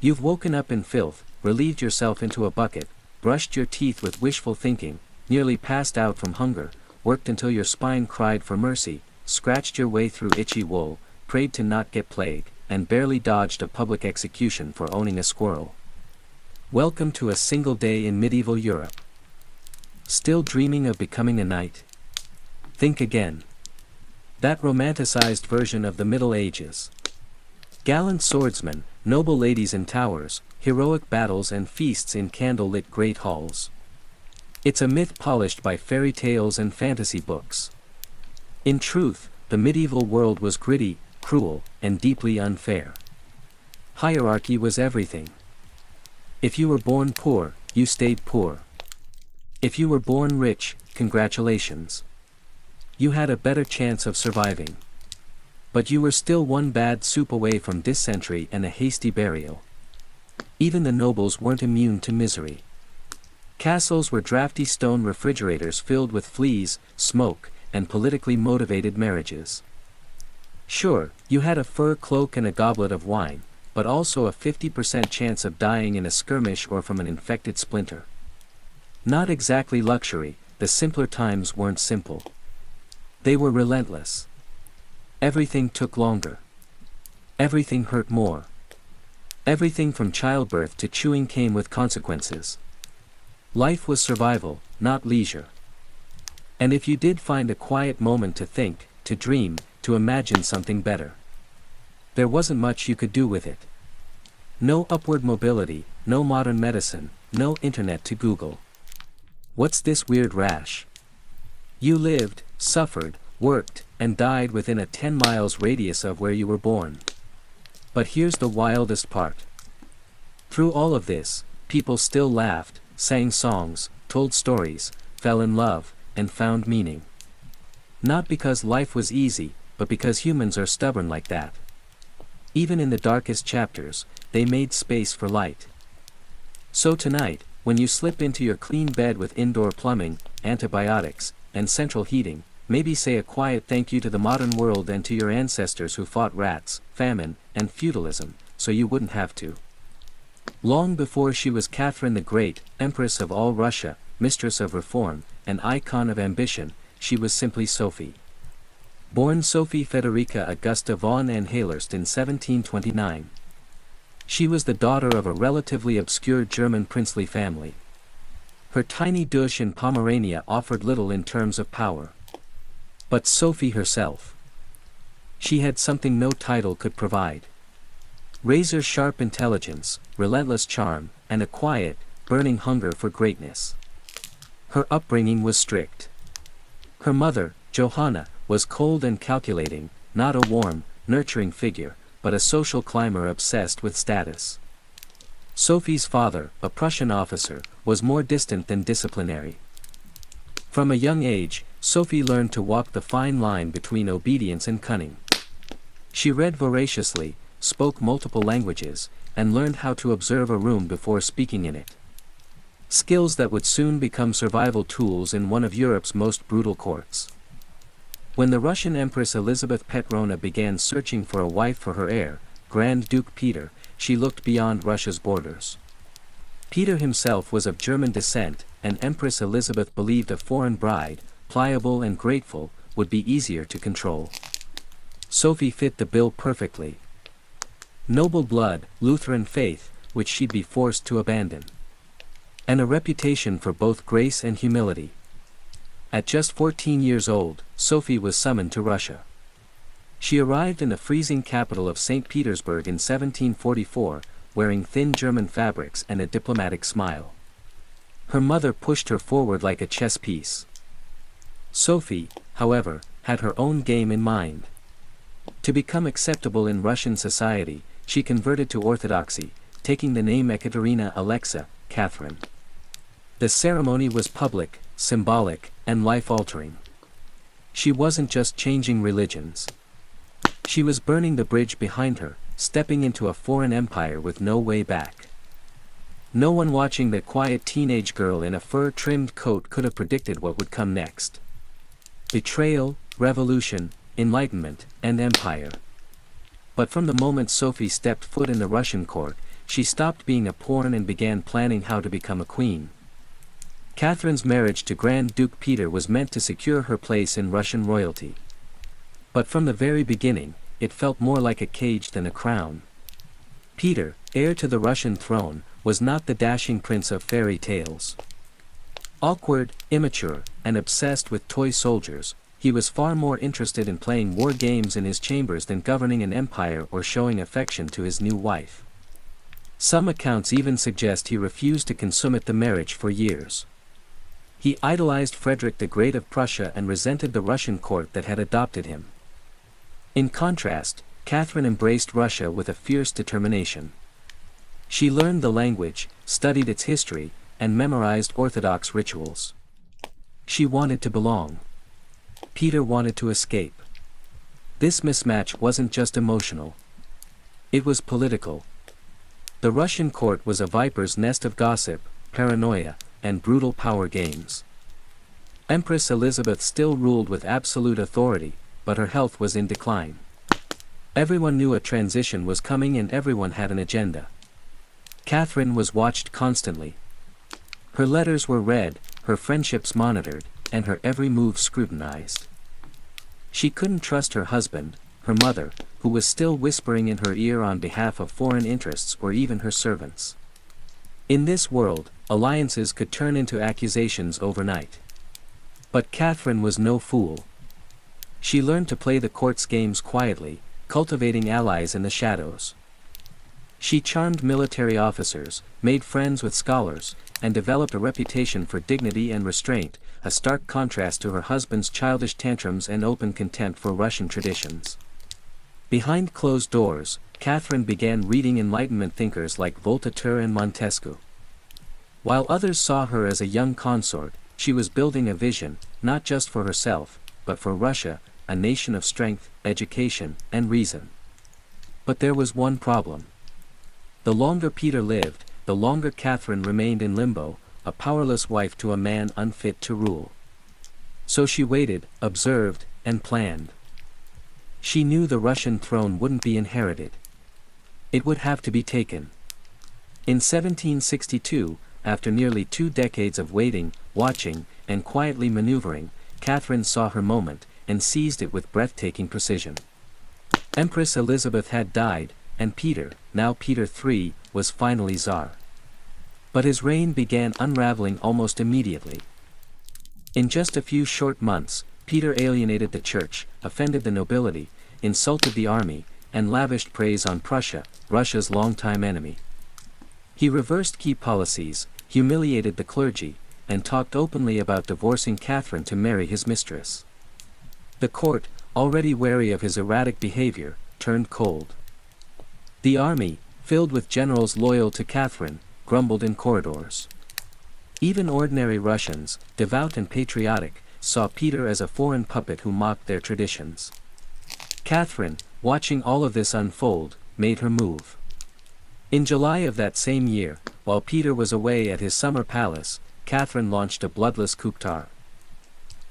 You've woken up in filth, relieved yourself into a bucket, brushed your teeth with wishful thinking, nearly passed out from hunger, worked until your spine cried for mercy, scratched your way through itchy wool, prayed to not get plague, and barely dodged a public execution for owning a squirrel. Welcome to a single day in medieval Europe. Still dreaming of becoming a knight? Think again. That romanticized version of the Middle Ages. Gallant swordsmen, noble ladies in towers, heroic battles and feasts in candle-lit great halls. It's a myth polished by fairy tales and fantasy books. In truth, the medieval world was gritty, cruel, and deeply unfair. Hierarchy was everything. If you were born poor, you stayed poor. If you were born rich, congratulations. You had a better chance of surviving. But you were still one bad soup away from dysentery and a hasty burial. Even the nobles weren't immune to misery. Castles were drafty stone refrigerators filled with fleas, smoke, and politically motivated marriages. Sure, you had a fur cloak and a goblet of wine, but also a 50% chance of dying in a skirmish or from an infected splinter. Not exactly luxury, the simpler times weren't simple. They were relentless. Everything took longer. Everything hurt more. Everything from childbirth to chewing came with consequences. Life was survival, not leisure. And if you did find a quiet moment to think, to dream, to imagine something better, there wasn't much you could do with it. No upward mobility, no modern medicine, no internet to Google. What's this weird rash? You lived, suffered, worked, and died within a 10 miles radius of where you were born. But here's the wildest part. Through all of this, people still laughed, sang songs, told stories, fell in love, and found meaning. Not because life was easy, but because humans are stubborn like that. Even in the darkest chapters, they made space for light. So tonight, when you slip into your clean bed with indoor plumbing, antibiotics, and central heating, maybe say a quiet thank you to the modern world and to your ancestors who fought rats, famine, and feudalism, so you wouldn't have to. Long before she was Catherine the Great, Empress of all Russia, Mistress of Reform, an icon of ambition, she was simply Sophie. Born Sophie Federica Augusta von Anhälst in 1729. She was the daughter of a relatively obscure German princely family. Her tiny dush in Pomerania offered little in terms of power. But Sophie herself. She had something no title could provide. Razor-sharp intelligence, relentless charm, and a quiet, burning hunger for greatness. Her upbringing was strict. Her mother, Johanna, was cold and calculating, not a warm, nurturing figure, but a social climber obsessed with status. Sophie's father, a Prussian officer, was more distant than disciplinary. From a young age, Sophie learned to walk the fine line between obedience and cunning. She read voraciously, spoke multiple languages, and learned how to observe a room before speaking in it. Skills that would soon become survival tools in one of Europe's most brutal courts. When the Russian Empress Elizabeth Petrovna began searching for a wife for her heir, Grand Duke Peter, she looked beyond Russia's borders. Peter himself was of German descent, and Empress Elizabeth believed a foreign bride, pliable and grateful, would be easier to control. Sophie fit the bill perfectly. Noble blood, Lutheran faith, which she'd be forced to abandon. And a reputation for both grace and humility. At just 14 years old, Sophie was summoned to Russia. She arrived in the freezing capital of St. Petersburg in 1744, wearing thin German fabrics and a diplomatic smile. Her mother pushed her forward like a chess piece. Sophie, however, had her own game in mind. To become acceptable in Russian society, she converted to Orthodoxy, taking the name Ekaterina Alexa, Catherine. The ceremony was public, symbolic, and life-altering. She wasn't just changing religions. She was burning the bridge behind her, stepping into a foreign empire with no way back. No one watching the quiet teenage girl in a fur-trimmed coat could have predicted what would come next. Betrayal, revolution, enlightenment, and empire. But from the moment Sophie stepped foot in the Russian court, she stopped being a pawn and began planning how to become a queen. Catherine's marriage to Grand Duke Peter was meant to secure her place in Russian royalty. But from the very beginning, it felt more like a cage than a crown. Peter, heir to the Russian throne, was not the dashing prince of fairy tales. Awkward, immature, and obsessed with toy soldiers, he was far more interested in playing war games in his chambers than governing an empire or showing affection to his new wife. Some accounts even suggest he refused to consummate the marriage for years. He idolized Frederick the Great of Prussia and resented the Russian court that had adopted him. In contrast, Catherine embraced Russia with a fierce determination. She learned the language, studied its history, and memorized Orthodox rituals. She wanted to belong. Peter wanted to escape. This mismatch wasn't just emotional. It was political. The Russian court was a viper's nest of gossip, paranoia, and brutal power games. Empress Elizabeth still ruled with absolute authority, but her health was in decline. Everyone knew a transition was coming and everyone had an agenda. Catherine was watched constantly. Her letters were read, her friendships monitored, and her every move scrutinized. She couldn't trust her husband, her mother, who was still whispering in her ear on behalf of foreign interests, or even her servants. In this world, alliances could turn into accusations overnight. But Catherine was no fool. She learned to play the court's games quietly, cultivating allies in the shadows. She charmed military officers, made friends with scholars, and developed a reputation for dignity and restraint, a stark contrast to her husband's childish tantrums and open contempt for Russian traditions. Behind closed doors, Catherine began reading Enlightenment thinkers like Voltaire and Montesquieu. While others saw her as a young consort, she was building a vision, not just for herself, but for Russia, a nation of strength, education, and reason. But there was one problem. The longer Peter lived, the longer Catherine remained in limbo, a powerless wife to a man unfit to rule. So she waited, observed, and planned. She knew the Russian throne wouldn't be inherited. It would have to be taken. In 1762, after nearly 2 decades of waiting, watching, and quietly maneuvering, Catherine saw her moment, and seized it with breathtaking precision. Empress Elizabeth had died, and Peter, now Peter III, was finally Tsar. But his reign began unraveling almost immediately. In just a few short months, Peter alienated the church, offended the nobility, insulted the army, and lavished praise on Prussia, Russia's longtime enemy. He reversed key policies, humiliated the clergy, and talked openly about divorcing Catherine to marry his mistress. The court, already wary of his erratic behavior, turned cold. The army, filled with generals loyal to Catherine, grumbled in corridors. Even ordinary Russians, devout and patriotic, saw Peter as a foreign puppet who mocked their traditions. Catherine, watching all of this unfold, made her move. In July of that same year, while Peter was away at his summer palace, Catherine launched a bloodless coup d'etat.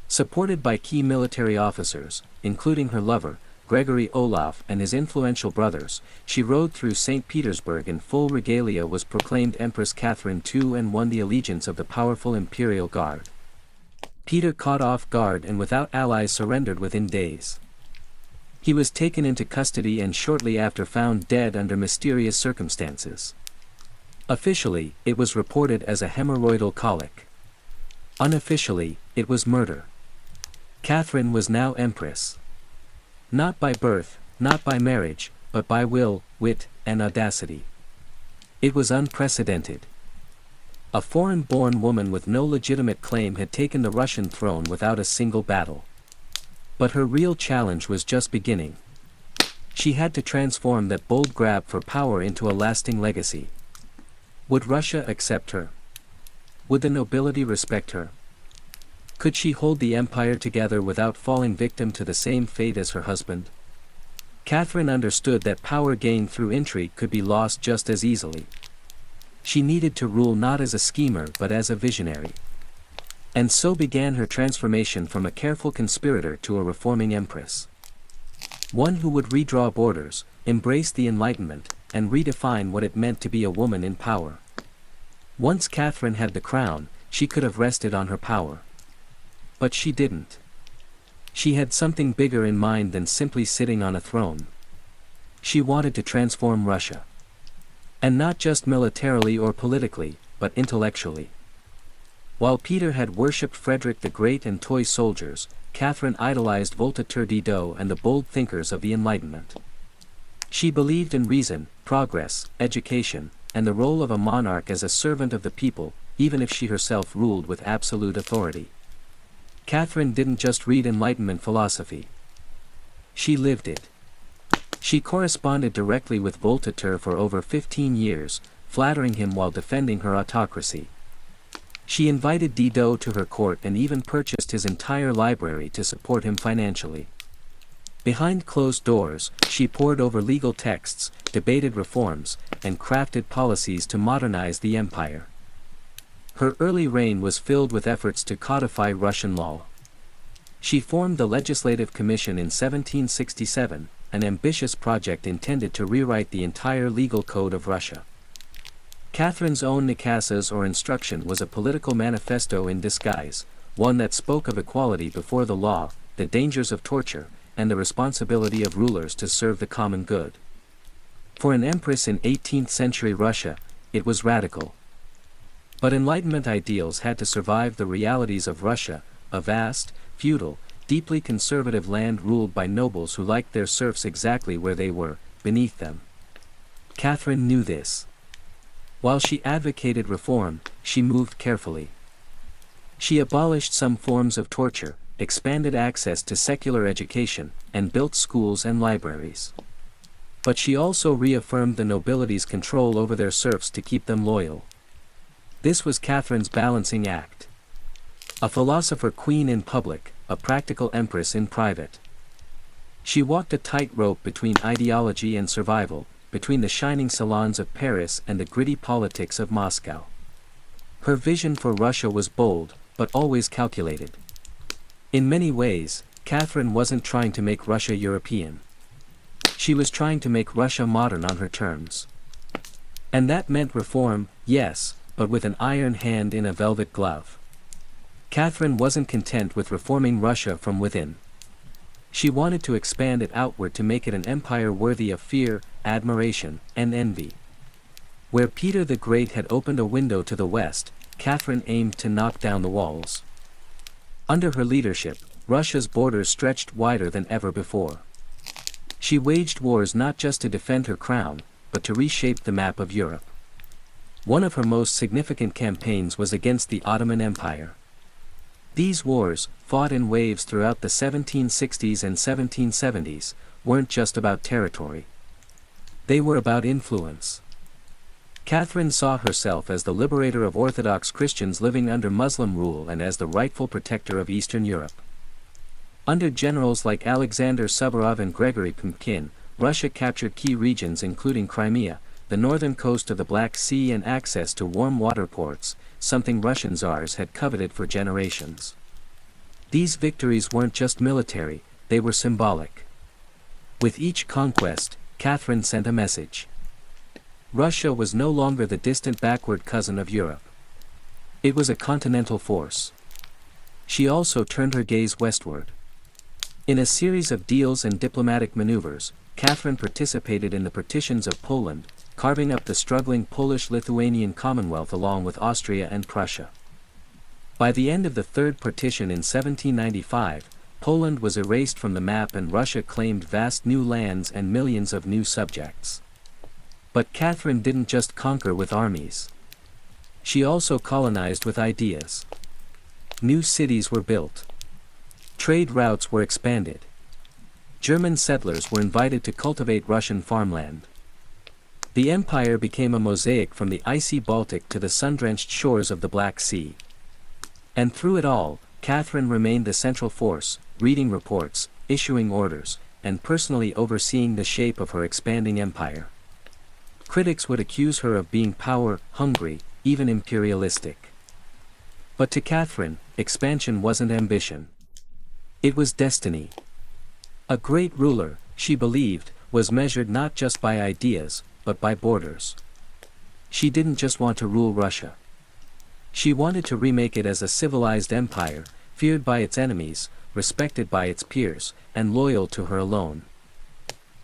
Supported by key military officers, including her lover, Gregory Olaf, and his influential brothers, she rode through St. Petersburg in full regalia, was proclaimed Empress Catherine II, and won the allegiance of the powerful imperial guard. Peter, caught off guard and without allies, surrendered within days. He was taken into custody and shortly after found dead under mysterious circumstances. Officially, it was reported as a hemorrhoidal colic. Unofficially, it was murder. Catherine was now empress. Not by birth, not by marriage, but by will, wit, and audacity. It was unprecedented. A foreign-born woman with no legitimate claim had taken the Russian throne without a single battle. But her real challenge was just beginning. She had to transform that bold grab for power into a lasting legacy. Would Russia accept her? Would the nobility respect her? Could she hold the empire together without falling victim to the same fate as her husband? Catherine understood that power gained through intrigue could be lost just as easily. She needed to rule not as a schemer but as a visionary. And so began her transformation from a careful conspirator to a reforming empress. One who would redraw borders, embrace the Enlightenment, and redefine what it meant to be a woman in power. Once Catherine had the crown, she could have rested on her power. But she didn't. She had something bigger in mind than simply sitting on a throne. She wanted to transform Russia. And not just militarily or politically, but intellectually. While Peter had worshipped Frederick the Great and toy soldiers, Catherine idolized Voltaire, Diderot, and the bold thinkers of the Enlightenment. She believed in reason, progress, education, and the role of a monarch as a servant of the people, even if she herself ruled with absolute authority. Catherine didn't just read Enlightenment philosophy. She lived it. She corresponded directly with Voltaire for over 15 years, flattering him while defending her autocracy. She invited Diderot to her court and even purchased his entire library to support him financially. Behind closed doors, she pored over legal texts, debated reforms, and crafted policies to modernize the empire. Her early reign was filled with efforts to codify Russian law. She formed the Legislative Commission in 1767, an ambitious project intended to rewrite the entire legal code of Russia. Catherine's own Nikasas or instruction was a political manifesto in disguise, one that spoke of equality before the law, the dangers of torture, and the responsibility of rulers to serve the common good. For an empress in 18th-century Russia, it was radical. But Enlightenment ideals had to survive the realities of Russia, a vast, feudal, deeply conservative land ruled by nobles who liked their serfs exactly where they were, beneath them. Catherine knew this. While she advocated reform, she moved carefully. She abolished some forms of torture, expanded access to secular education, and built schools and libraries. But she also reaffirmed the nobility's control over their serfs to keep them loyal. This was Catherine's balancing act. A philosopher queen in public, a practical empress in private. She walked a tightrope between ideology and survival, between the shining salons of Paris and the gritty politics of Moscow. Her vision for Russia was bold, but always calculated. In many ways, Catherine wasn't trying to make Russia European. She was trying to make Russia modern on her terms. And that meant reform, yes, but with an iron hand in a velvet glove. Catherine wasn't content with reforming Russia from within. She wanted to expand it outward to make it an empire worthy of fear, admiration, and envy. Where Peter the Great had opened a window to the west, Catherine aimed to knock down the walls. Under her leadership, Russia's borders stretched wider than ever before. She waged wars not just to defend her crown, but to reshape the map of Europe. One of her most significant campaigns was against the Ottoman Empire. These wars, fought in waves throughout the 1760s and 1770s, weren't just about territory. They were about influence. Catherine saw herself as the liberator of Orthodox Christians living under Muslim rule and as the rightful protector of Eastern Europe. Under generals like Alexander Suvorov and Gregory Pumpkin, Russia captured key regions including Crimea, the northern coast of the Black Sea and access to warm water ports, something Russian czars had coveted for generations. These victories weren't just military, they were symbolic. With each conquest, Catherine sent a message. Russia was no longer the distant backward cousin of Europe. It was a continental force. She also turned her gaze westward. In a series of deals and diplomatic maneuvers, Catherine participated in the partitions of Poland, carving up the struggling Polish-Lithuanian Commonwealth along with Austria and Prussia. By the end of the Third Partition in 1795, Poland was erased from the map and Russia claimed vast new lands and millions of new subjects. But Catherine didn't just conquer with armies. She also colonized with ideas. New cities were built. Trade routes were expanded. German settlers were invited to cultivate Russian farmland. The empire became a mosaic from the icy Baltic to the sun-drenched shores of the Black Sea. And through it all, Catherine remained the central force, reading reports, issuing orders, and personally overseeing the shape of her expanding empire. Critics would accuse her of being power-hungry, even imperialistic. But to Catherine, expansion wasn't ambition. It was destiny. A great ruler, she believed, was measured not just by ideas, but by borders. She didn't just want to rule Russia. She wanted to remake it as a civilized empire, feared by its enemies, respected by its peers, and loyal to her alone.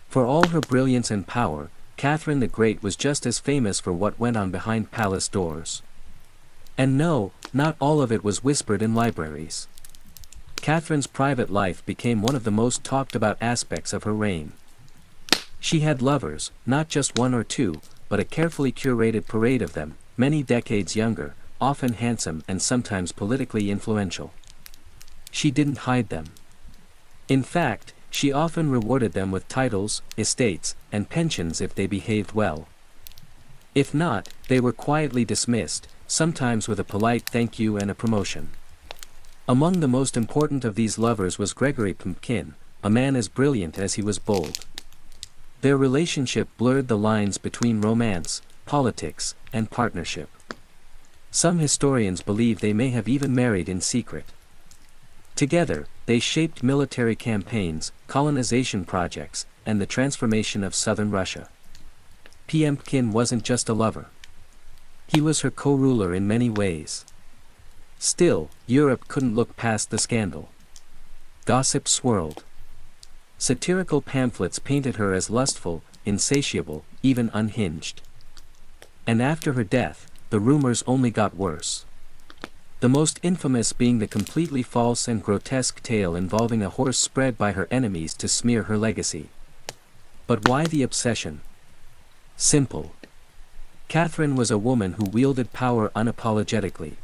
For all her brilliance and power, Catherine the Great was just as famous for what went on behind palace doors. And no, not all of it was whispered in libraries. Catherine's private life became one of the most talked about aspects of her reign. She had lovers, not just one or two, but a carefully curated parade of them, many decades younger, often handsome and sometimes politically influential. She didn't hide them. In fact, she often rewarded them with titles, estates, and pensions if they behaved well. If not, they were quietly dismissed, sometimes with a polite thank you and a promotion. Among the most important of these lovers was Gregory Pumpkin, a man as brilliant as he was bold. Their relationship blurred the lines between romance, politics, and partnership. Some historians believe they may have even married in secret. Together, they shaped military campaigns, colonization projects, and the transformation of southern Russia. Pumpkin wasn't just a lover. He was her co-ruler in many ways. Still, Europe couldn't look past the scandal. Gossip swirled. Satirical pamphlets painted her as lustful, insatiable, even unhinged. And after her death, the rumors only got worse. The most infamous being the completely false and grotesque tale involving a horse spread by her enemies to smear her legacy. But why the obsession? Simple. Catherine was a woman who wielded power unapologetically.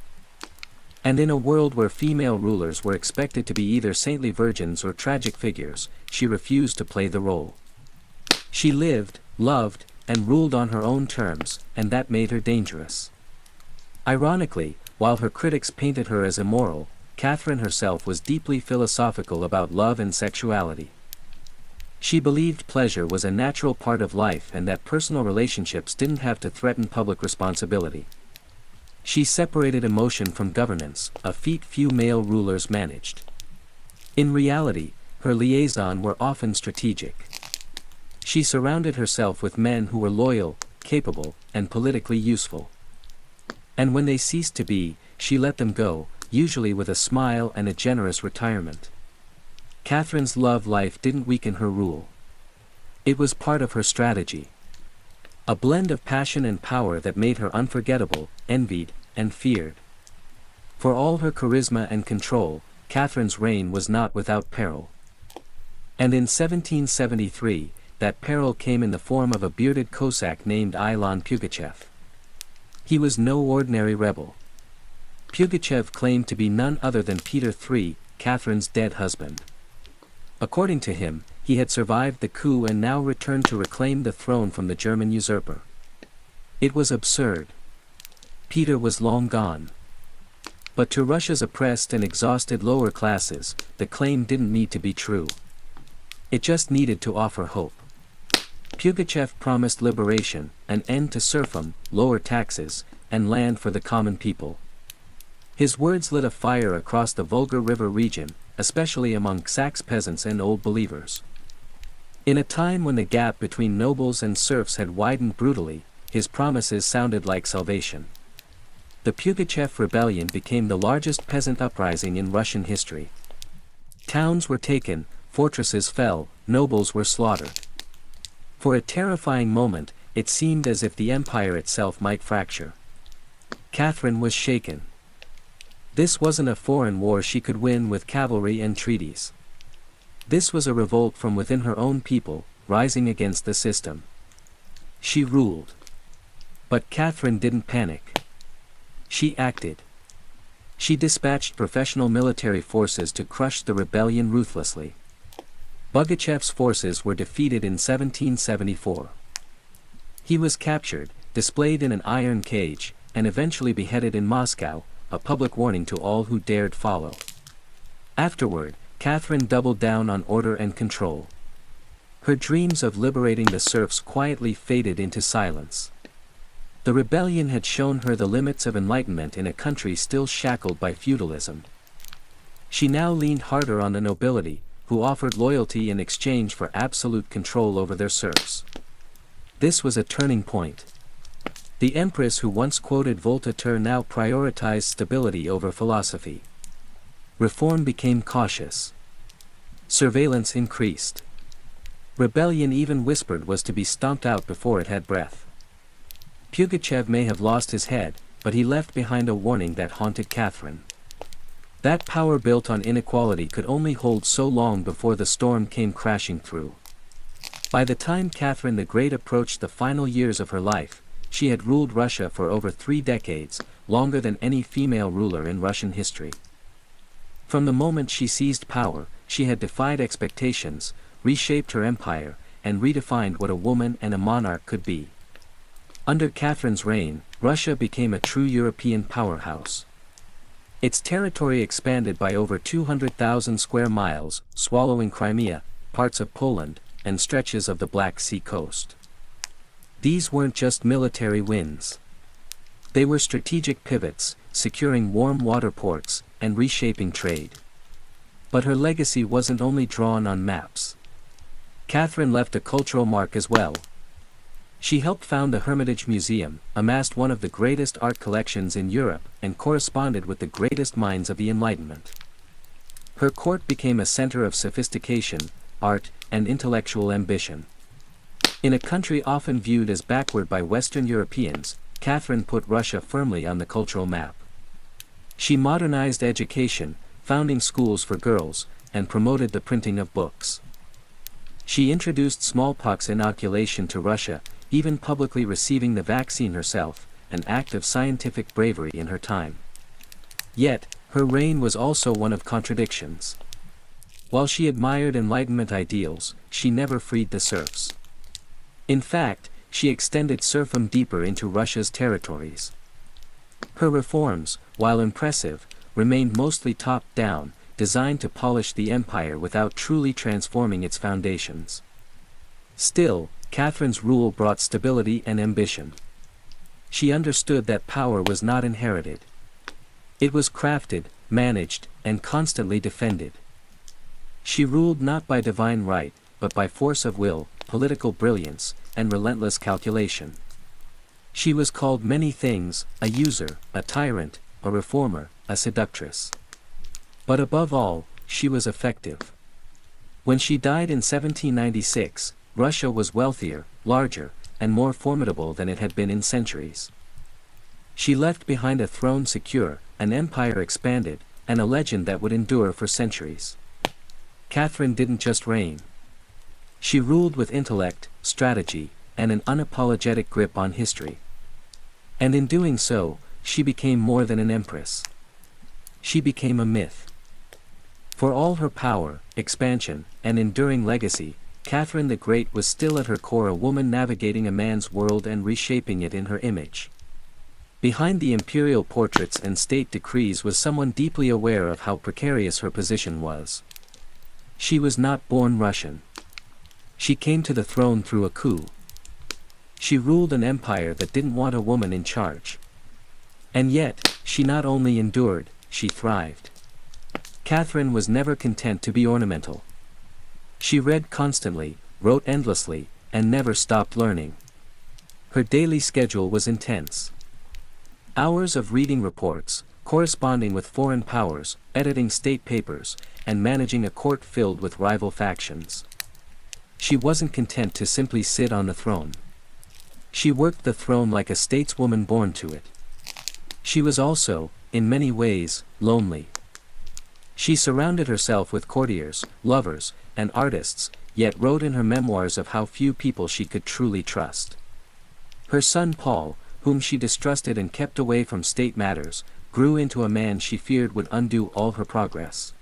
And in a world where female rulers were expected to be either saintly virgins or tragic figures, she refused to play the role. She lived, loved, and ruled on her own terms, and that made her dangerous. Ironically, while her critics painted her as immoral, Catherine herself was deeply philosophical about love and sexuality. She believed pleasure was a natural part of life and that personal relationships didn't have to threaten public responsibility. She separated emotion from governance, a feat few male rulers managed. In reality, her liaisons were often strategic. She surrounded herself with men who were loyal, capable, and politically useful. And when they ceased to be, she let them go, usually with a smile and a generous retirement. Catherine's love life didn't weaken her rule. It was part of her strategy. A blend of passion and power that made her unforgettable, envied, and feared. For all her charisma and control, Catherine's reign was not without peril. And in 1773, that peril came in the form of a bearded Cossack named Ilan Pugachev. He was no ordinary rebel. Pugachev claimed to be none other than Peter III, Catherine's dead husband. According to him, he had survived the coup and now returned to reclaim the throne from the German usurper. It was absurd. Peter was long gone. But to Russia's oppressed and exhausted lower classes, the claim didn't need to be true. It just needed to offer hope. Pugachev promised liberation, an end to serfdom, lower taxes, and land for the common people. His words lit a fire across the Volga River region, especially among Saxe peasants and old believers. In a time when the gap between nobles and serfs had widened brutally, his promises sounded like salvation. The Pugachev rebellion became the largest peasant uprising in Russian history. Towns were taken, fortresses fell, nobles were slaughtered. For a terrifying moment, it seemed as if the empire itself might fracture. Catherine was shaken. This wasn't a foreign war she could win with cavalry and treaties. This was a revolt from within her own people, rising against the system. She ruled. But Catherine didn't panic. She acted. She dispatched professional military forces to crush the rebellion ruthlessly. Pugachev's forces were defeated in 1774. He was captured, displayed in an iron cage, and eventually beheaded in Moscow, a public warning to all who dared follow. Afterward, Catherine doubled down on order and control. Her dreams of liberating the serfs quietly faded into silence. The rebellion had shown her the limits of enlightenment in a country still shackled by feudalism. She now leaned harder on the nobility, who offered loyalty in exchange for absolute control over their serfs. This was a turning point. The empress who once quoted Voltaire now prioritized stability over philosophy. Reform became cautious. Surveillance increased. Rebellion even whispered was to be stomped out before it had breath. Pugachev may have lost his head, but he left behind a warning that haunted Catherine. That power built on inequality could only hold so long before the storm came crashing through. By the time Catherine the Great approached the final years of her life, she had ruled Russia for over 3 decades, longer than any female ruler in Russian history. From the moment she seized power, she had defied expectations, reshaped her empire, and redefined what a woman and a monarch could be. Under Catherine's reign, Russia became a true European powerhouse. Its territory expanded by over 200,000 square miles, swallowing Crimea, parts of Poland, and stretches of the Black Sea coast. These weren't just military wins. They were strategic pivots, securing warm water ports, and reshaping trade. But her legacy wasn't only drawn on maps. Catherine left a cultural mark as well. She helped found the Hermitage Museum, amassed one of the greatest art collections in Europe, and corresponded with the greatest minds of the Enlightenment. Her court became a center of sophistication, art, and intellectual ambition. In a country often viewed as backward by Western Europeans, Catherine put Russia firmly on the cultural map. She modernized education, founding schools for girls, and promoted the printing of books. She introduced smallpox inoculation to Russia, even publicly receiving the vaccine herself, an act of scientific bravery in her time. Yet, her reign was also one of contradictions. While she admired Enlightenment ideals, she never freed the serfs. In fact, she extended serfdom deeper into Russia's territories. Her reforms, while impressive, remained mostly top-down, designed to polish the empire without truly transforming its foundations. Still, Catherine's rule brought stability and ambition. She understood that power was not inherited. It was crafted, managed, and constantly defended. She ruled not by divine right, but by force of will, political brilliance, and relentless calculation. She was called many things: a user, a tyrant, a reformer, a seductress. But above all, she was effective. When she died in 1796, Russia was wealthier, larger, and more formidable than it had been in centuries. She left behind a throne secure, an empire expanded, and a legend that would endure for centuries. Catherine didn't just reign. She ruled with intellect, strategy, and an unapologetic grip on history. And in doing so, she became more than an empress. She became a myth. For all her power, expansion, and enduring legacy, Catherine the Great was still at her core a woman navigating a man's world and reshaping it in her image. Behind the imperial portraits and state decrees was someone deeply aware of how precarious her position was. She was not born Russian. She came to the throne through a coup. She ruled an empire that didn't want a woman in charge. And yet, she not only endured, she thrived. Catherine was never content to be ornamental. She read constantly, wrote endlessly, and never stopped learning. Her daily schedule was intense. Hours of reading reports, corresponding with foreign powers, editing state papers, and managing a court filled with rival factions. She wasn't content to simply sit on the throne. She worked the throne like a stateswoman born to it. She was also, in many ways, lonely. She surrounded herself with courtiers, lovers, and artists, yet wrote in her memoirs of how few people she could truly trust. Her son Paul, whom she distrusted and kept away from state matters, grew into a man she feared would undo all her progress.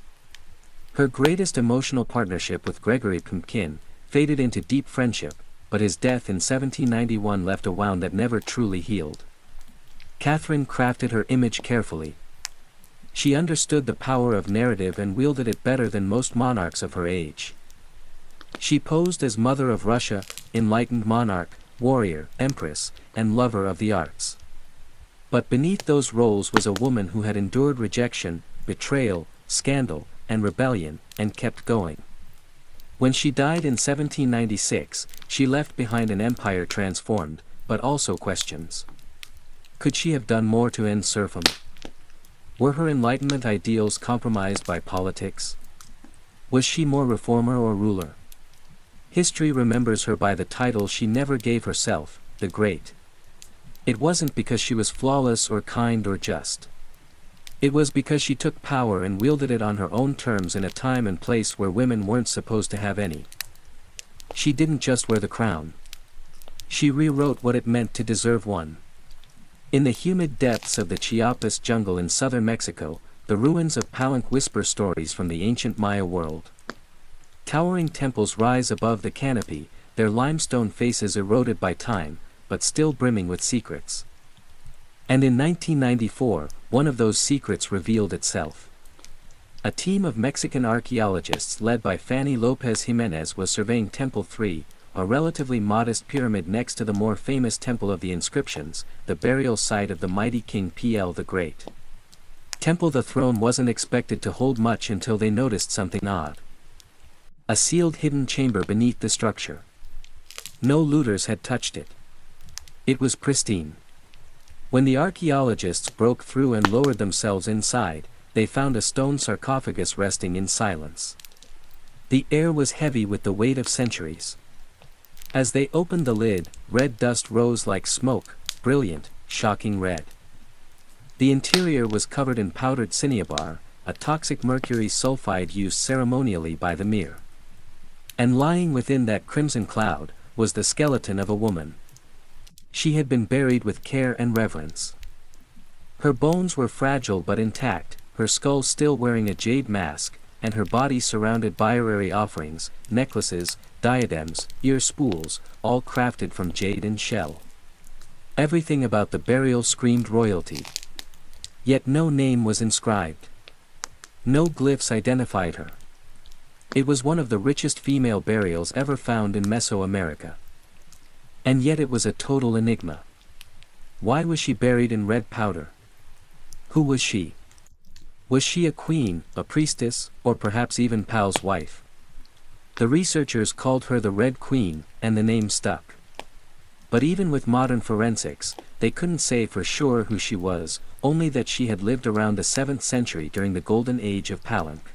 Her greatest emotional partnership with Gregory Pumpkin faded into deep friendship, but his death in 1791 left a wound that never truly healed. Catherine crafted her image carefully. She understood the power of narrative and wielded it better than most monarchs of her age. She posed as Mother of Russia, enlightened monarch, warrior, empress, and lover of the arts. But beneath those roles was a woman who had endured rejection, betrayal, scandal, and rebellion, and kept going. When she died in 1796, she left behind an empire transformed, but also questions. Could she have done more to end serfdom? Were her Enlightenment ideals compromised by politics? Was she more reformer or ruler? History remembers her by the title she never gave herself, the Great. It wasn't because she was flawless or kind or just. It was because she took power and wielded it on her own terms in a time and place where women weren't supposed to have any. She didn't just wear the crown. She rewrote what it meant to deserve one. In the humid depths of the Chiapas jungle in southern Mexico, the ruins of Palenque whisper stories from the ancient Maya world. Towering temples rise above the canopy, their limestone faces eroded by time, but still brimming with secrets. And in 1994, one of those secrets revealed itself. A team of Mexican archaeologists led by Fanny Lopez Jimenez was surveying Temple 3, a relatively modest pyramid next to the more famous Temple of the Inscriptions, the burial site of the mighty King PL the Great. Temple the throne wasn't expected to hold much until they noticed something odd. A sealed hidden chamber beneath the structure. No looters had touched it. It was pristine. When the archaeologists broke through and lowered themselves inside, they found a stone sarcophagus resting in silence. The air was heavy with the weight of centuries. As they opened the lid, red dust rose like smoke, brilliant, shocking red. The interior was covered in powdered cinnabar, a toxic mercury sulfide used ceremonially by the Mir. And lying within that crimson cloud, was the skeleton of a woman. She had been buried with care and reverence. Her bones were fragile but intact, her skull still wearing a jade mask, and her body surrounded by honorary offerings, necklaces, diadems, ear spools, all crafted from jade and shell. Everything about the burial screamed royalty. Yet no name was inscribed. No glyphs identified her. It was one of the richest female burials ever found in Mesoamerica. And yet it was a total enigma. Why was she buried in red powder? Who was she? Was she a queen, a priestess, or perhaps even Pal's wife? The researchers called her the Red Queen, and the name stuck. But even with modern forensics, they couldn't say for sure who she was, only that she had lived around the 7th century during the golden age of Palenque.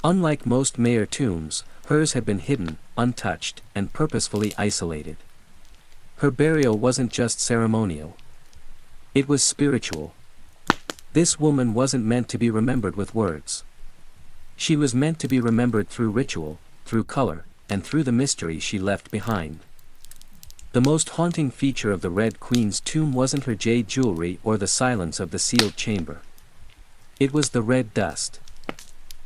Unlike most Maya tombs, hers had been hidden, untouched, and purposefully isolated. Her burial wasn't just ceremonial. It was spiritual. This woman wasn't meant to be remembered with words. She was meant to be remembered through ritual, through color, and through the mystery she left behind. The most haunting feature of the Red Queen's tomb wasn't her jade jewelry or the silence of the sealed chamber. It was the red dust.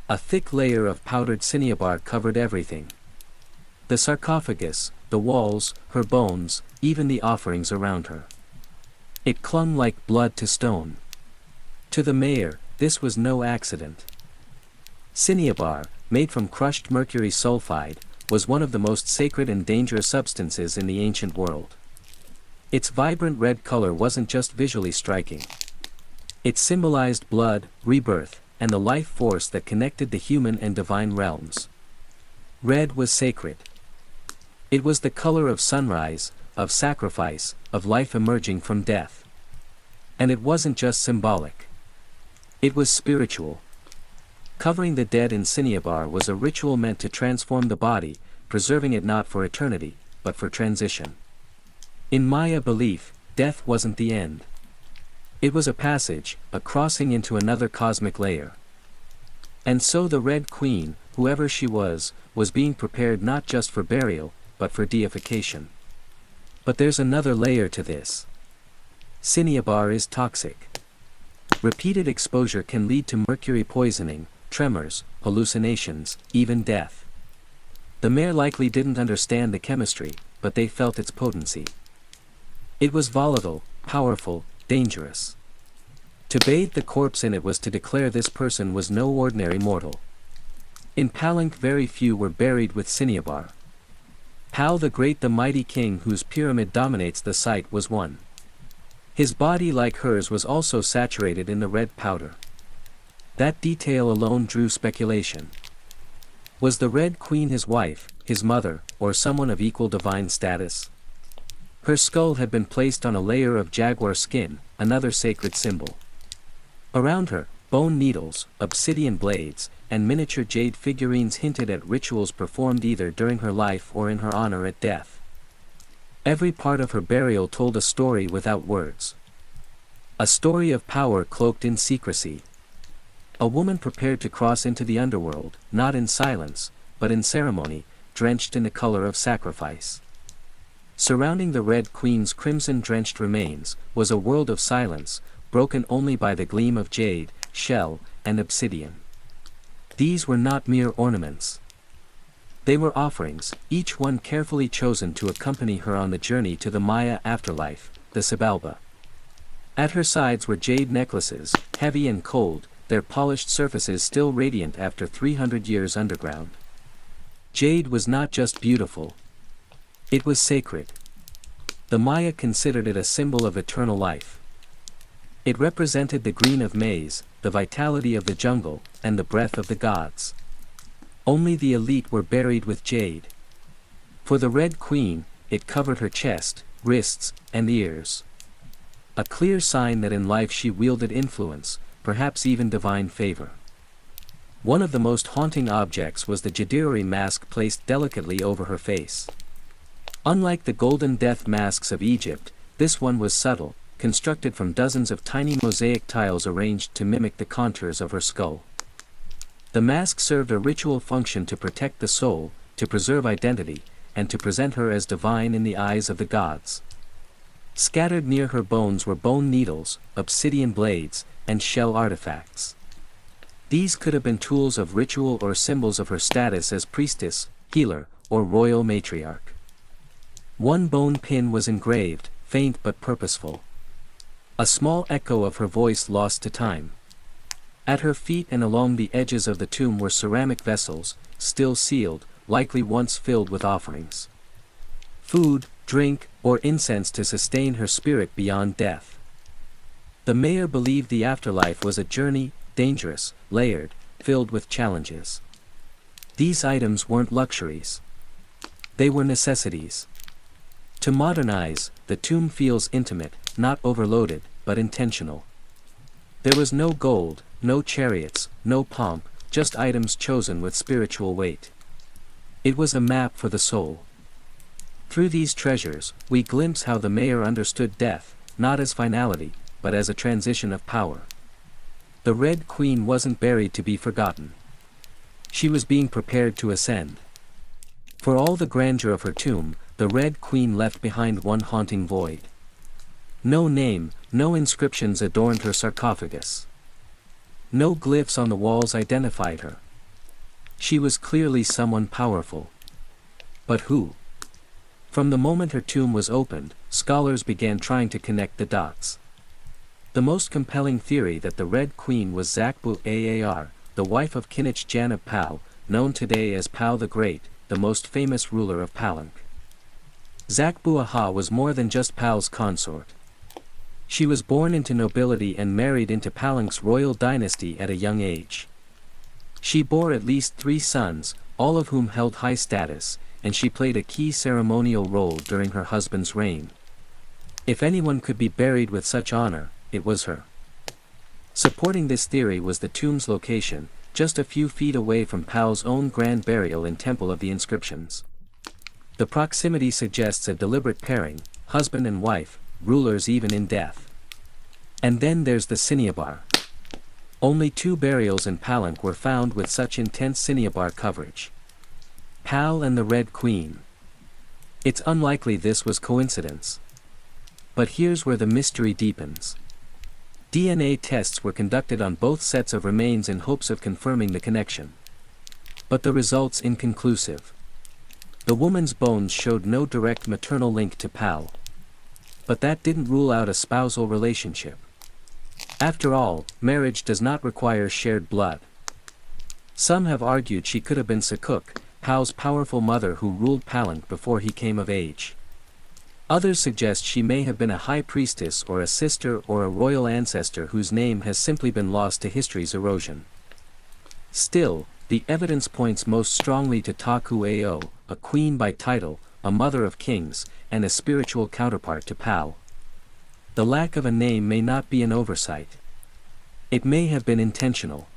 A thick layer of powdered cinnabar covered everything. The sarcophagus, the walls, her bones, even the offerings around her. It clung like blood to stone. To the mayor, this was no accident. Cinnabar, made from crushed mercury sulfide, was one of the most sacred and dangerous substances in the ancient world. Its vibrant red color wasn't just visually striking. It symbolized blood, rebirth, and the life force that connected the human and divine realms. Red was sacred. It was the color of sunrise, of sacrifice, of life emerging from death. And it wasn't just symbolic. It was spiritual. Covering the dead in cinnabar was a ritual meant to transform the body, preserving it not for eternity, but for transition. In Maya belief, death wasn't the end. It was a passage, a crossing into another cosmic layer. And so the Red Queen, whoever she was being prepared not just for burial, but for deification. But there's another layer to this. Cinnabar is toxic. Repeated exposure can lead to mercury poisoning, tremors, hallucinations, even death. The mayor likely didn't understand the chemistry, but they felt its potency. It was volatile, powerful, dangerous. To bathe the corpse in it was to declare this person was no ordinary mortal. In Palenque very few were buried with cinnabar. Pal the Great, the mighty king whose pyramid dominates the site, was one. His body, like hers, was also saturated in the red powder. That detail alone drew speculation. Was the Red Queen his wife, his mother, or someone of equal divine status? Her skull had been placed on a layer of jaguar skin, another sacred symbol. Around her, bone needles, obsidian blades, and miniature jade figurines hinted at rituals performed either during her life or in her honor at death. Every part of her burial told a story without words. A story of power cloaked in secrecy. A woman prepared to cross into the underworld, not in silence, but in ceremony, drenched in the color of sacrifice. Surrounding the Red Queen's crimson-drenched remains was a world of silence, broken only by the gleam of jade, shell, and obsidian. These were not mere ornaments. They were offerings, each one carefully chosen to accompany her on the journey to the Maya afterlife, the Xibalba. At her sides were jade necklaces, heavy and cold, their polished surfaces still radiant after 300 years underground. Jade was not just beautiful. It was sacred. The Maya considered it a symbol of eternal life. It represented the green of maize, the vitality of the jungle, and the breath of the gods. Only the elite were buried with jade. For the Red Queen, it covered her chest, wrists, and ears. A clear sign that in life she wielded influence, perhaps even divine favor. One of the most haunting objects was the Jadiri mask placed delicately over her face. Unlike the golden death masks of Egypt, this one was subtle, constructed from dozens of tiny mosaic tiles arranged to mimic the contours of her skull. The mask served a ritual function to protect the soul, to preserve identity, and to present her as divine in the eyes of the gods. Scattered near her bones were bone needles, obsidian blades, and shell artifacts. These could have been tools of ritual or symbols of her status as priestess, healer, or royal matriarch. One bone pin was engraved, faint but purposeful. A small echo of her voice lost to time. At her feet and along the edges of the tomb were ceramic vessels, still sealed, likely once filled with offerings. Food, drink, or incense to sustain her spirit beyond death. The mayor believed the afterlife was a journey, dangerous, layered, filled with challenges. These items weren't luxuries. They were necessities. To modernize, the tomb feels intimate, not overloaded, but intentional. There was no gold, no chariots, no pomp, just items chosen with spiritual weight. It was a map for the soul. Through these treasures, we glimpse how the mayor understood death, not as finality, but as a transition of power. The Red Queen wasn't buried to be forgotten. She was being prepared to ascend. For all the grandeur of her tomb, the Red Queen left behind one haunting void. No name, no inscriptions adorned her sarcophagus. No glyphs on the walls identified her. She was clearly someone powerful. But who? From the moment her tomb was opened, scholars began trying to connect the dots. The most compelling theory that the Red Queen was Zakbu-Aar, the wife of Kinich Janab Pal, known today as Pal the Great, the most famous ruler of Palank. Zakbu-Aha was more than just Pal's consort. She was born into nobility and married into Palank's royal dynasty at a young age. She bore at least 3 sons, all of whom held high status, and she played a key ceremonial role during her husband's reign. If anyone could be buried with such honor, it was her. Supporting this theory was the tomb's location, just a few feet away from Pal's own grand burial in Temple of the Inscriptions. The proximity suggests a deliberate pairing, husband and wife, rulers even in death. And then there's the cinnabar. Only 2 burials in Palank were found with such intense cinnabar coverage. Pal and the Red Queen. It's unlikely this was coincidence. But here's where the mystery deepens. DNA tests were conducted on both sets of remains in hopes of confirming the connection. But the results inconclusive. The woman's bones showed no direct maternal link to Pal. But that didn't rule out a spousal relationship. After all, marriage does not require shared blood. Some have argued she could have been Sakuk, Pal's powerful mother who ruled Palank before he came of age. Others suggest she may have been a high priestess or a sister or a royal ancestor whose name has simply been lost to history's erosion. Still, the evidence points most strongly to Taku-Ao, a queen by title, a mother of kings, and a spiritual counterpart to Pal. The lack of a name may not be an oversight. It may have been intentional.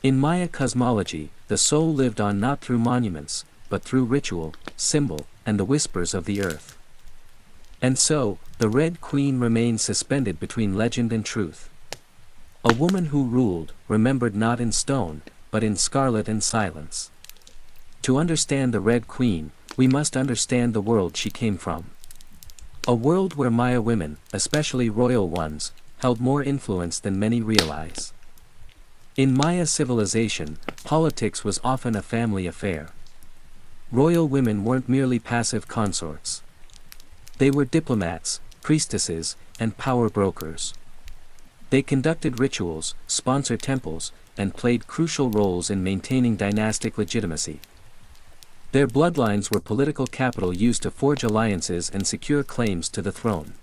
In Maya cosmology, the soul lived on not through monuments, but through ritual, symbol, and the whispers of the earth. And so, the Red Queen remained suspended between legend and truth. A woman who ruled, remembered not in stone, but in scarlet and silence. To understand the Red Queen, we must understand the world she came from. A world where Maya women, especially royal ones, held more influence than many realize. In Maya civilization, politics was often a family affair. Royal women weren't merely passive consorts. They were diplomats, priestesses, and power brokers. They conducted rituals, sponsored temples, and played crucial roles in maintaining dynastic legitimacy. Their bloodlines were political capital used to forge alliances and secure claims to the throne.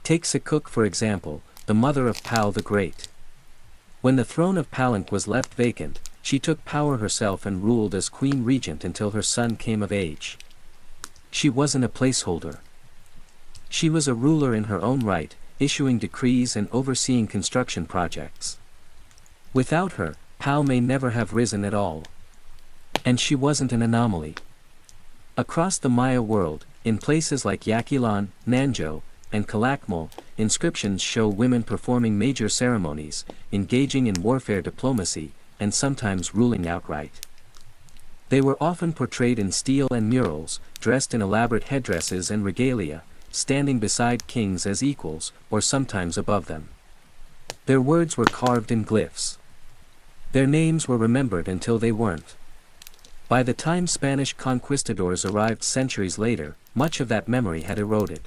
Take Sakuk for example, the mother of Pal the Great. When the throne of Palank was left vacant, she took power herself and ruled as queen regent until her son came of age. She wasn't a placeholder. She was a ruler in her own right, issuing decrees and overseeing construction projects. Without her, Pal may never have risen at all. And she wasn't an anomaly. Across the Maya world, in places like Yakilan, Nanjo, and Calakmul, inscriptions show women performing major ceremonies, engaging in warfare diplomacy, and sometimes ruling outright. They were often portrayed in stele and murals, dressed in elaborate headdresses and regalia, standing beside kings as equals, or sometimes above them. Their words were carved in glyphs. Their names were remembered until they weren't. By the time Spanish conquistadors arrived centuries later, much of that memory had eroded.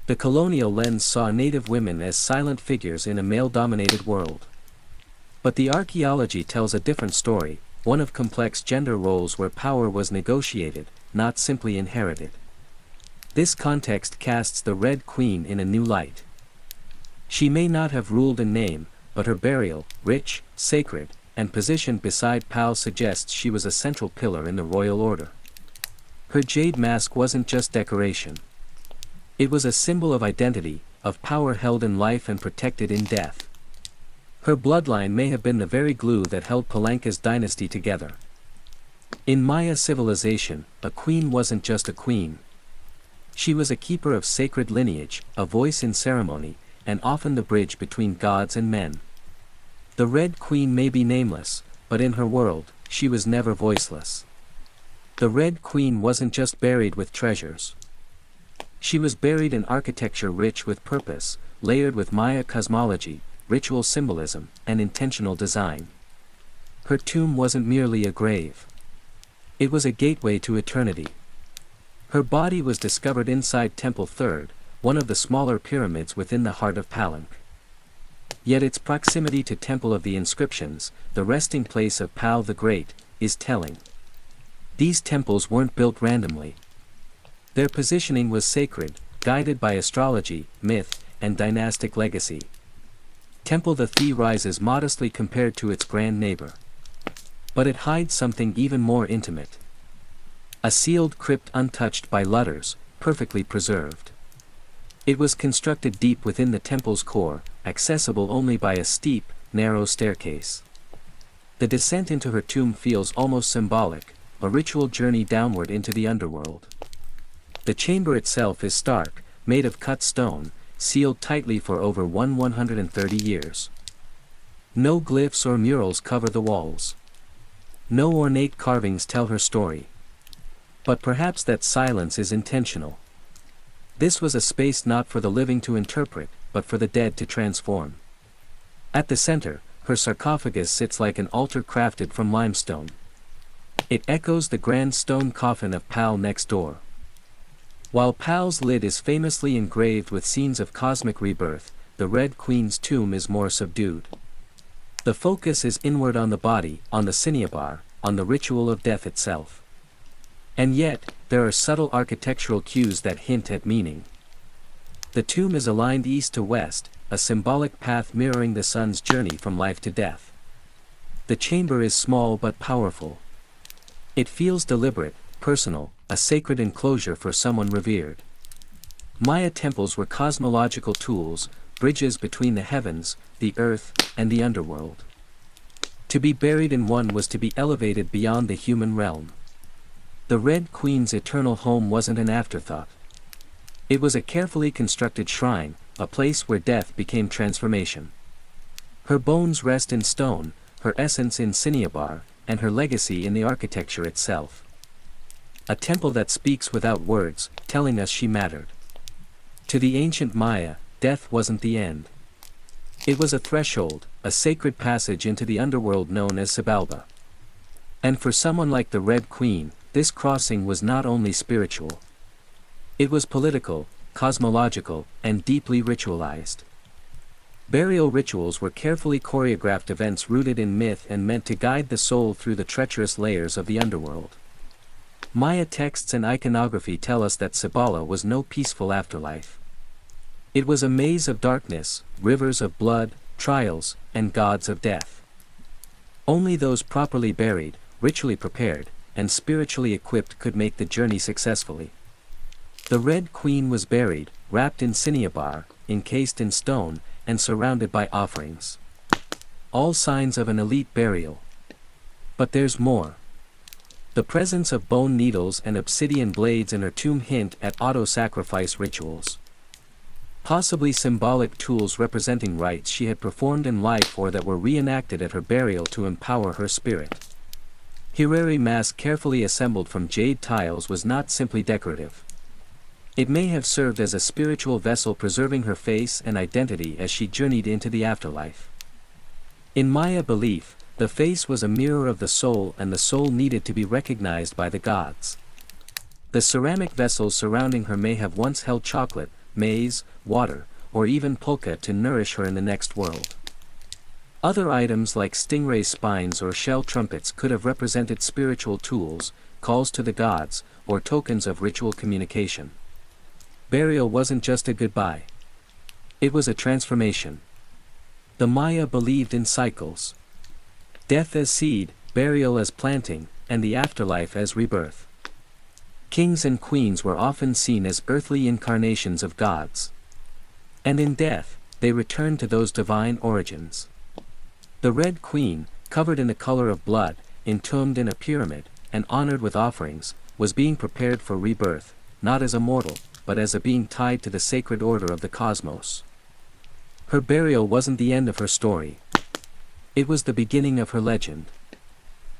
The colonial lens saw native women as silent figures in a male-dominated world. But the archaeology tells a different story, one of complex gender roles where power was negotiated, not simply inherited. This context casts the Red Queen in a new light. She may not have ruled in name, but her burial, rich, sacred, and positioned beside Pal suggests she was a central pillar in the royal order. Her jade mask wasn't just decoration. It was a symbol of identity, of power held in life and protected in death. Her bloodline may have been the very glue that held Palanka's dynasty together. In Maya civilization, a queen wasn't just a queen. She was a keeper of sacred lineage, a voice in ceremony, and often the bridge between gods and men. The Red Queen may be nameless, but in her world, she was never voiceless. The Red Queen wasn't just buried with treasures. She was buried in architecture rich with purpose, layered with Maya cosmology, ritual symbolism, and intentional design. Her tomb wasn't merely a grave. It was a gateway to eternity. Her body was discovered inside Temple Third, one of the smaller pyramids within the heart of Palenque. Yet its proximity to Temple of the Inscriptions, the resting place of Pal the Great, is telling. These temples weren't built randomly. Their positioning was sacred, guided by astrology, myth, and dynastic legacy. Temple the Thi rises modestly compared to its grand neighbor. But it hides something even more intimate. A sealed crypt untouched by Ludders, perfectly preserved. It was constructed deep within the temple's core, accessible only by a steep, narrow staircase. The descent into her tomb feels almost symbolic, a ritual journey downward into the underworld. The chamber itself is stark, made of cut stone, sealed tightly for over 130 years. No glyphs or murals cover the walls. No ornate carvings tell her story. But perhaps that silence is intentional. This was a space not for the living to interpret, but for the dead to transform. At the center, her sarcophagus sits like an altar crafted from limestone. It echoes the grand stone coffin of Pal next door. While Pal's lid is famously engraved with scenes of cosmic rebirth, the Red Queen's tomb is more subdued. The focus is inward on the body, on the cinnabar, on the ritual of death itself. And yet, there are subtle architectural cues that hint at meaning. The tomb is aligned east to west, a symbolic path mirroring the sun's journey from life to death. The chamber is small but powerful. It feels deliberate, personal, a sacred enclosure for someone revered. Maya temples were cosmological tools, bridges between the heavens, the earth, and the underworld. To be buried in one was to be elevated beyond the human realm. The Red Queen's eternal home wasn't an afterthought. It was a carefully constructed shrine, a place where death became transformation. Her bones rest in stone, her essence in cinnabar, and her legacy in the architecture itself. A temple that speaks without words, telling us she mattered. To the ancient Maya, death wasn't the end. It was a threshold, a sacred passage into the underworld known as Xibalba. And for someone like the Red Queen, this crossing was not only spiritual. It was political, cosmological, and deeply ritualized. Burial rituals were carefully choreographed events rooted in myth and meant to guide the soul through the treacherous layers of the underworld. Maya texts and iconography tell us that Xibalba was no peaceful afterlife. It was a maze of darkness, rivers of blood, trials, and gods of death. Only those properly buried, ritually prepared, and spiritually equipped could make the journey successfully. The Red Queen was buried, wrapped in cinnabar, encased in stone, and surrounded by offerings. All signs of an elite burial. But there's more. The presence of bone needles and obsidian blades in her tomb hint at auto-sacrifice rituals. Possibly symbolic tools representing rites she had performed in life or that were reenacted at her burial to empower her spirit. Hirari mask carefully assembled from jade tiles was not simply decorative. It may have served as a spiritual vessel preserving her face and identity as she journeyed into the afterlife. In Maya belief, the face was a mirror of the soul and the soul needed to be recognized by the gods. The ceramic vessels surrounding her may have once held chocolate, maize, water, or even pulque to nourish her in the next world. Other items like stingray spines or shell trumpets could have represented spiritual tools, calls to the gods, or tokens of ritual communication. Burial wasn't just a goodbye. It was a transformation. The Maya believed in cycles. Death as seed, burial as planting, and the afterlife as rebirth. Kings and queens were often seen as earthly incarnations of gods. And in death, they returned to those divine origins. The Red Queen, covered in the color of blood, entombed in a pyramid, and honored with offerings, was being prepared for rebirth, not as a mortal, but as a being tied to the sacred order of the cosmos. Her burial wasn't the end of her story. It was the beginning of her legend.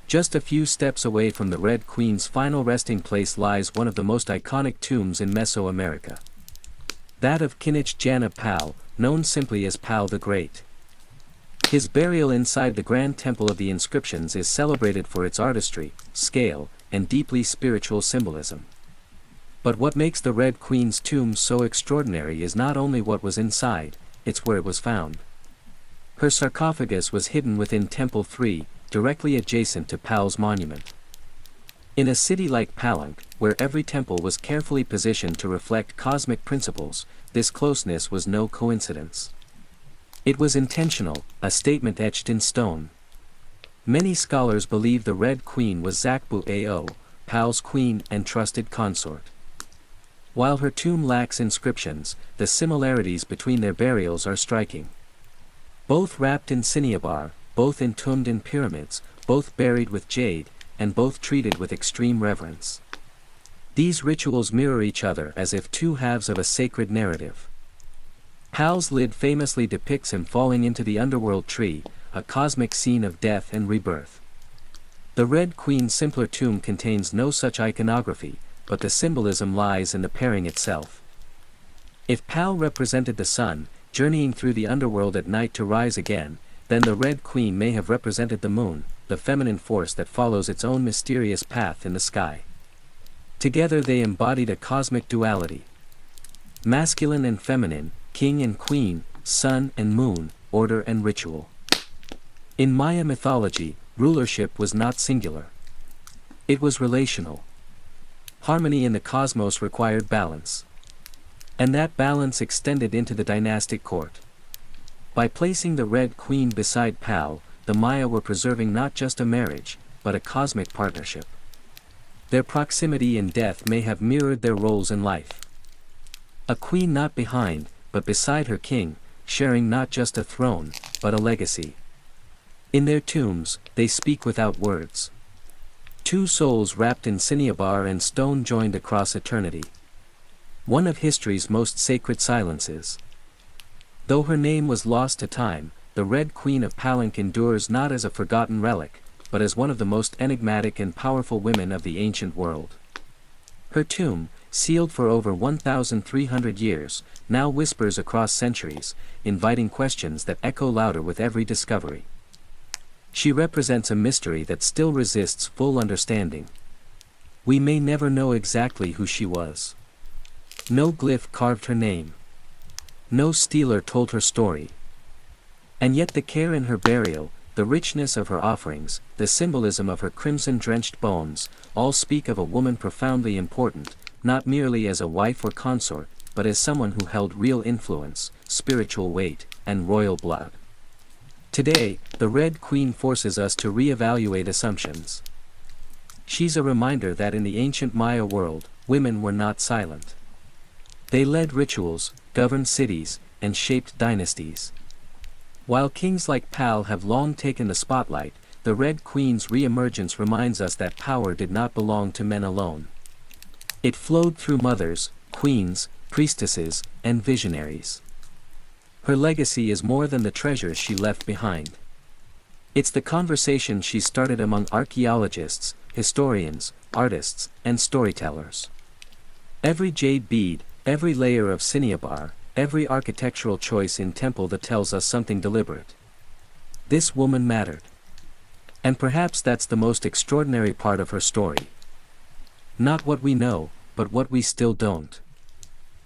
Just a few steps away from the Red Queen's final resting place lies one of the most iconic tombs in Mesoamerica. That of Kinich Janab Pal, known simply as Pal the Great. His burial inside the grand temple of the inscriptions is celebrated for its artistry, scale, and deeply spiritual symbolism. But what makes the Red Queen's tomb so extraordinary is not only what was inside, it's where it was found. Her sarcophagus was hidden within Temple 3, directly adjacent to Pal's monument. In a city like Palenque, where every temple was carefully positioned to reflect cosmic principles, this closeness was no coincidence. It was intentional, a statement etched in stone. Many scholars believe the Red Queen was Zakbu Ao, Pal's queen and trusted consort. While her tomb lacks inscriptions, the similarities between their burials are striking. Both wrapped in cinnabar, both entombed in pyramids, both buried with jade, and both treated with extreme reverence. These rituals mirror each other as if two halves of a sacred narrative. Pal's lid famously depicts him falling into the underworld tree, a cosmic scene of death and rebirth. The Red Queen's simpler tomb contains no such iconography, but the symbolism lies in the pairing itself. If Pal represented the sun, journeying through the underworld at night to rise again, then the Red Queen may have represented the moon, the feminine force that follows its own mysterious path in the sky. Together they embodied a cosmic duality. Masculine and feminine, king and queen, sun and moon, order and ritual. In Maya mythology, rulership was not singular. It was relational. Harmony in the cosmos required balance. And that balance extended into the dynastic court. By placing the Red Queen beside Pal, the Maya were preserving not just a marriage, but a cosmic partnership. Their proximity in death may have mirrored their roles in life. A queen not behind, but beside her king, sharing not just a throne, but a legacy. In their tombs, they speak without words. Two souls wrapped in cinnabar and stone joined across eternity. One of history's most sacred silences. Though her name was lost to time, the Red Queen of Palenque endures not as a forgotten relic, but as one of the most enigmatic and powerful women of the ancient world. Her tomb, sealed for over 1,300 years, now whispers across centuries, inviting questions that echo louder with every discovery. She represents a mystery that still resists full understanding. We may never know exactly who she was. No glyph carved her name. No stealer told her story. And yet the care in her burial, the richness of her offerings, the symbolism of her crimson-drenched bones, all speak of a woman profoundly important, not merely as a wife or consort, but as someone who held real influence, spiritual weight, and royal blood. Today, the Red Queen forces us to re-evaluate assumptions. She's a reminder that in the ancient Maya world, women were not silent. They led rituals, governed cities, and shaped dynasties. While kings like Pal have long taken the spotlight, the Red Queen's re-emergence reminds us that power did not belong to men alone. It flowed through mothers, queens, priestesses, and visionaries. Her legacy is more than the treasures she left behind. It's the conversation she started among archaeologists, historians, artists, and storytellers. Every jade bead, every layer of cinnabar, every architectural choice in temple that tells us something deliberate. This woman mattered. And perhaps that's the most extraordinary part of her story. Not what we know, but what we still don't.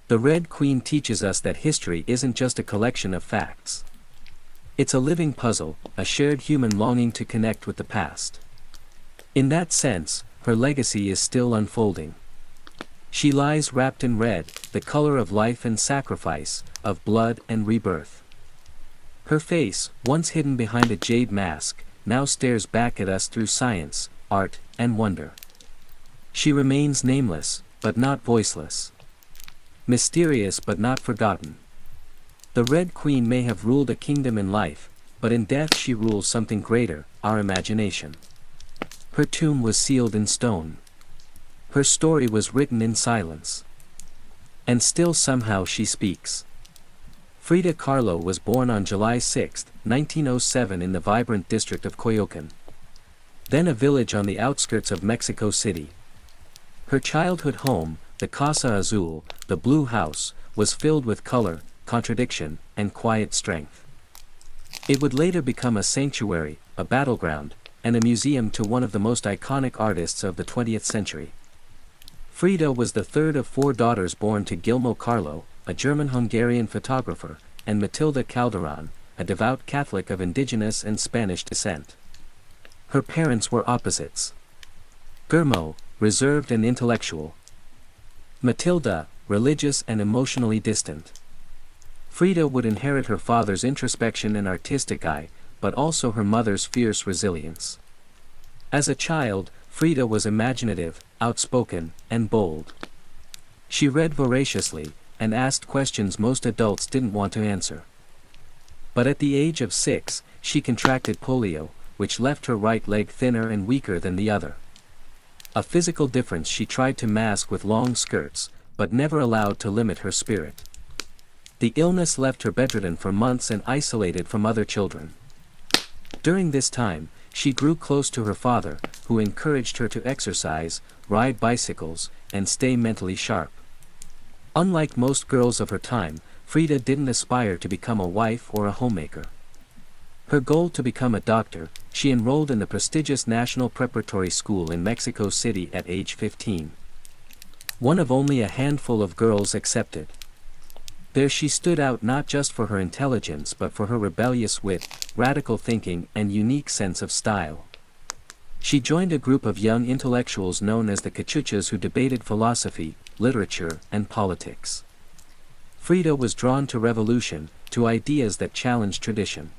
The Red Queen teaches us that history isn't just a collection of facts. It's a living puzzle, a shared human longing to connect with the past. In that sense, her legacy is still unfolding. She lies wrapped in red, the color of life and sacrifice, of blood and rebirth. Her face, once hidden behind a jade mask, now stares back at us through science, art, and wonder. She remains nameless, but not voiceless. Mysterious but not forgotten. The Red Queen may have ruled a kingdom in life, but in death she rules something greater, our imagination. Her tomb was sealed in stone. Her story was written in silence. And still somehow she speaks. Frida Kahlo was born on July 6, 1907 in the vibrant district of Coyoacán, then a village on the outskirts of Mexico City. Her childhood home, the Casa Azul, the Blue House, was filled with color, contradiction, and quiet strength. It would later become a sanctuary, a battleground, and a museum to one of the most iconic artists of the 20th century. Frida was the third of four daughters born to Guillermo Carlo, a German-Hungarian photographer, and Matilda Calderon, a devout Catholic of indigenous and Spanish descent. Her parents were opposites. Guillermo, reserved and intellectual. Matilda, religious and emotionally distant. Frida would inherit her father's introspection and artistic eye, but also her mother's fierce resilience. As a child, Frida was imaginative, outspoken, and bold. She read voraciously, and asked questions most adults didn't want to answer. But at the age of 6, she contracted polio, which left her right leg thinner and weaker than the other. A physical difference she tried to mask with long skirts, but never allowed to limit her spirit. The illness left her bedridden for months and isolated from other children. During this time, she grew close to her father, who encouraged her to exercise, ride bicycles, and stay mentally sharp. Unlike most girls of her time, Frida didn't aspire to become a wife or a homemaker. Her goal to become a doctor, she enrolled in the prestigious National Preparatory School in Mexico City at age 15. One of only a handful of girls accepted. There she stood out not just for her intelligence but for her rebellious wit, radical thinking, and unique sense of style. She joined a group of young intellectuals known as the Cachuchas who debated philosophy, literature, and politics. Frida was drawn to revolution, to ideas that challenged tradition.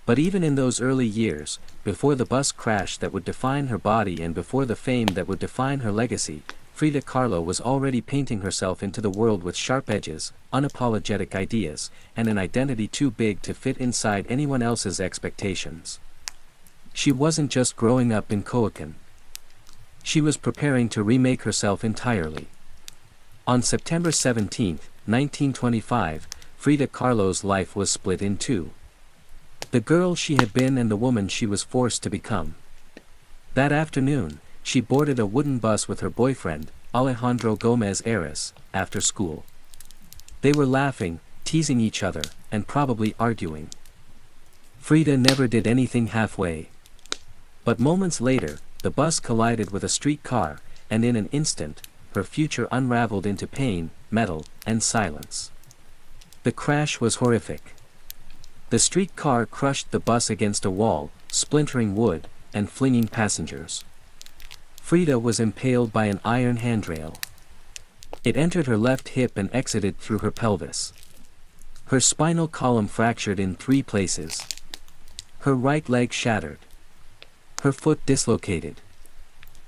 But even in those early years, before the bus crash that would define her body and before the fame that would define her legacy, Frida Kahlo was already painting herself into the world with sharp edges, unapologetic ideas, and an identity too big to fit inside anyone else's expectations. She wasn't just growing up in Coyoacán. She was preparing to remake herself entirely. On September 17, 1925, Frida Kahlo's life was split in two. The girl she had been and the woman she was forced to become. That afternoon, she boarded a wooden bus with her boyfriend, Alejandro Gomez Ares, after school. They were laughing, teasing each other, and probably arguing. Frida never did anything halfway. But moments later, the bus collided with a streetcar, and in an instant, her future unraveled into pain, metal, and silence. The crash was horrific. The streetcar crushed the bus against a wall, splintering wood, and flinging passengers. Frida was impaled by an iron handrail. It entered her left hip and exited through her pelvis. Her spinal column fractured in 3 places. Her right leg shattered. Her foot dislocated.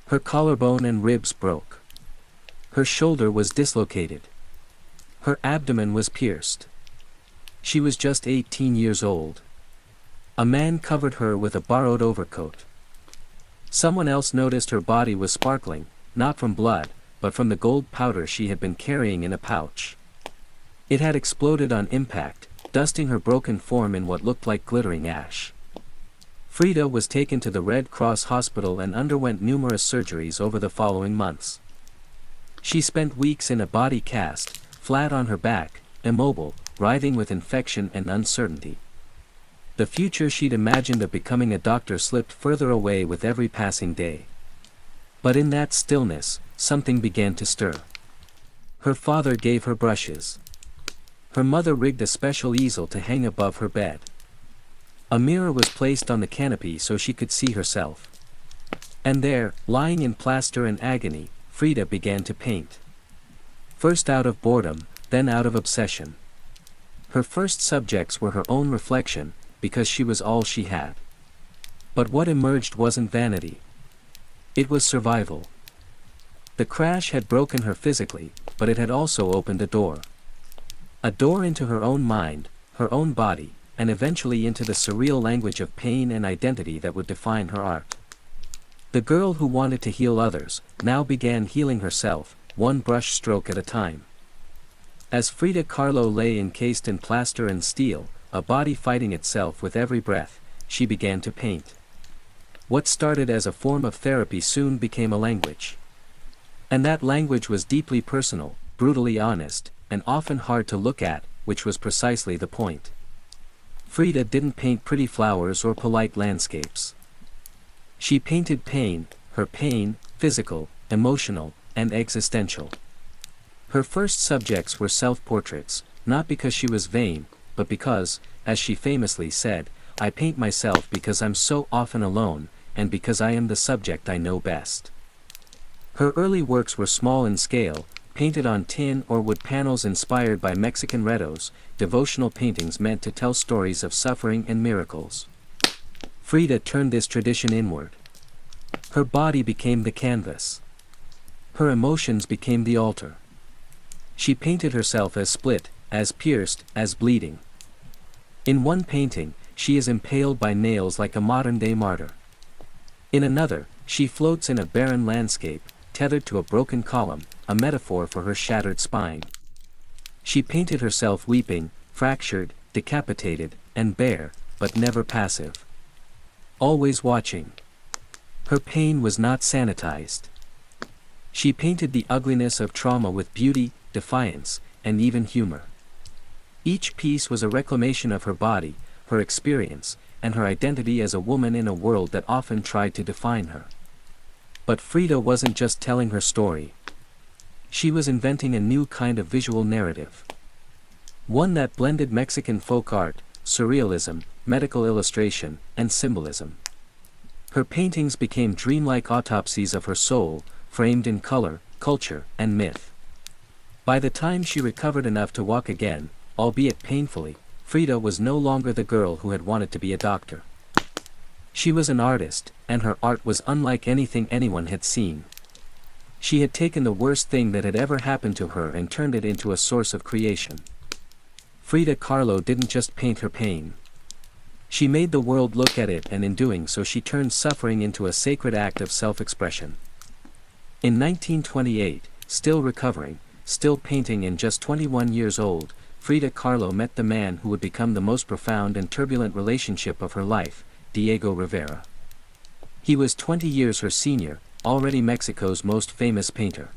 Her collarbone and ribs broke. Her shoulder was dislocated. Her abdomen was pierced. She was just 18 years old. A man covered her with a borrowed overcoat. Someone else noticed her body was sparkling, not from blood, but from the gold powder she had been carrying in a pouch. It had exploded on impact, dusting her broken form in what looked like glittering ash. Frida was taken to the Red Cross hospital and underwent numerous surgeries over the following months. She spent weeks in a body cast, flat on her back, immobile, writhing with infection and uncertainty. The future she'd imagined of becoming a doctor slipped further away with every passing day. But in that stillness, something began to stir. Her father gave her brushes. Her mother rigged a special easel to hang above her bed. A mirror was placed on the canopy so she could see herself. And there, lying in plaster and agony, Frida began to paint. First out of boredom, then out of obsession. Her first subjects were her own reflection, because she was all she had. But what emerged wasn't vanity. It was survival. The crash had broken her physically, but it had also opened a door. A door into her own mind, her own body, and eventually into the surreal language of pain and identity that would define her art. The girl who wanted to heal others, now began healing herself, one brush stroke at a time. As Frida Kahlo lay encased in plaster and steel, a body fighting itself with every breath, she began to paint. What started as a form of therapy soon became a language. And that language was deeply personal, brutally honest, and often hard to look at, which was precisely the point. Frida didn't paint pretty flowers or polite landscapes. She painted pain, her pain, physical, emotional, and existential. Her first subjects were self-portraits, not because she was vain, but because, as she famously said, "I paint myself because I'm so often alone, and because I am the subject I know best." Her early works were small in scale, painted on tin or wood panels inspired by Mexican retos, devotional paintings meant to tell stories of suffering and miracles. Frida turned this tradition inward. Her body became the canvas. Her emotions became the altar. She painted herself as split, as pierced, as bleeding. In one painting, she is impaled by nails like a modern-day martyr. In another, she floats in a barren landscape, tethered to a broken column, a metaphor for her shattered spine. She painted herself weeping, fractured, decapitated, and bare, but never passive. Always watching. Her pain was not sanitized. She painted the ugliness of trauma with beauty, defiance, and even humor. Each piece was a reclamation of her body, her experience, and her identity as a woman in a world that often tried to define her. But Frida wasn't just telling her story. She was inventing a new kind of visual narrative. One that blended Mexican folk art, surrealism, medical illustration, and symbolism. Her paintings became dreamlike autopsies of her soul, framed in color, culture, and myth. By the time she recovered enough to walk again, albeit painfully, Frida was no longer the girl who had wanted to be a doctor. She was an artist, and her art was unlike anything anyone had seen. She had taken the worst thing that had ever happened to her and turned it into a source of creation. Frida Kahlo didn't just paint her pain. She made the world look at it, and in doing so she turned suffering into a sacred act of self-expression. In 1928, still recovering, still painting and just 21 years old, Frida Kahlo met the man who would become the most profound and turbulent relationship of her life, Diego Rivera. He was 20 years her senior, already Mexico's most famous painter.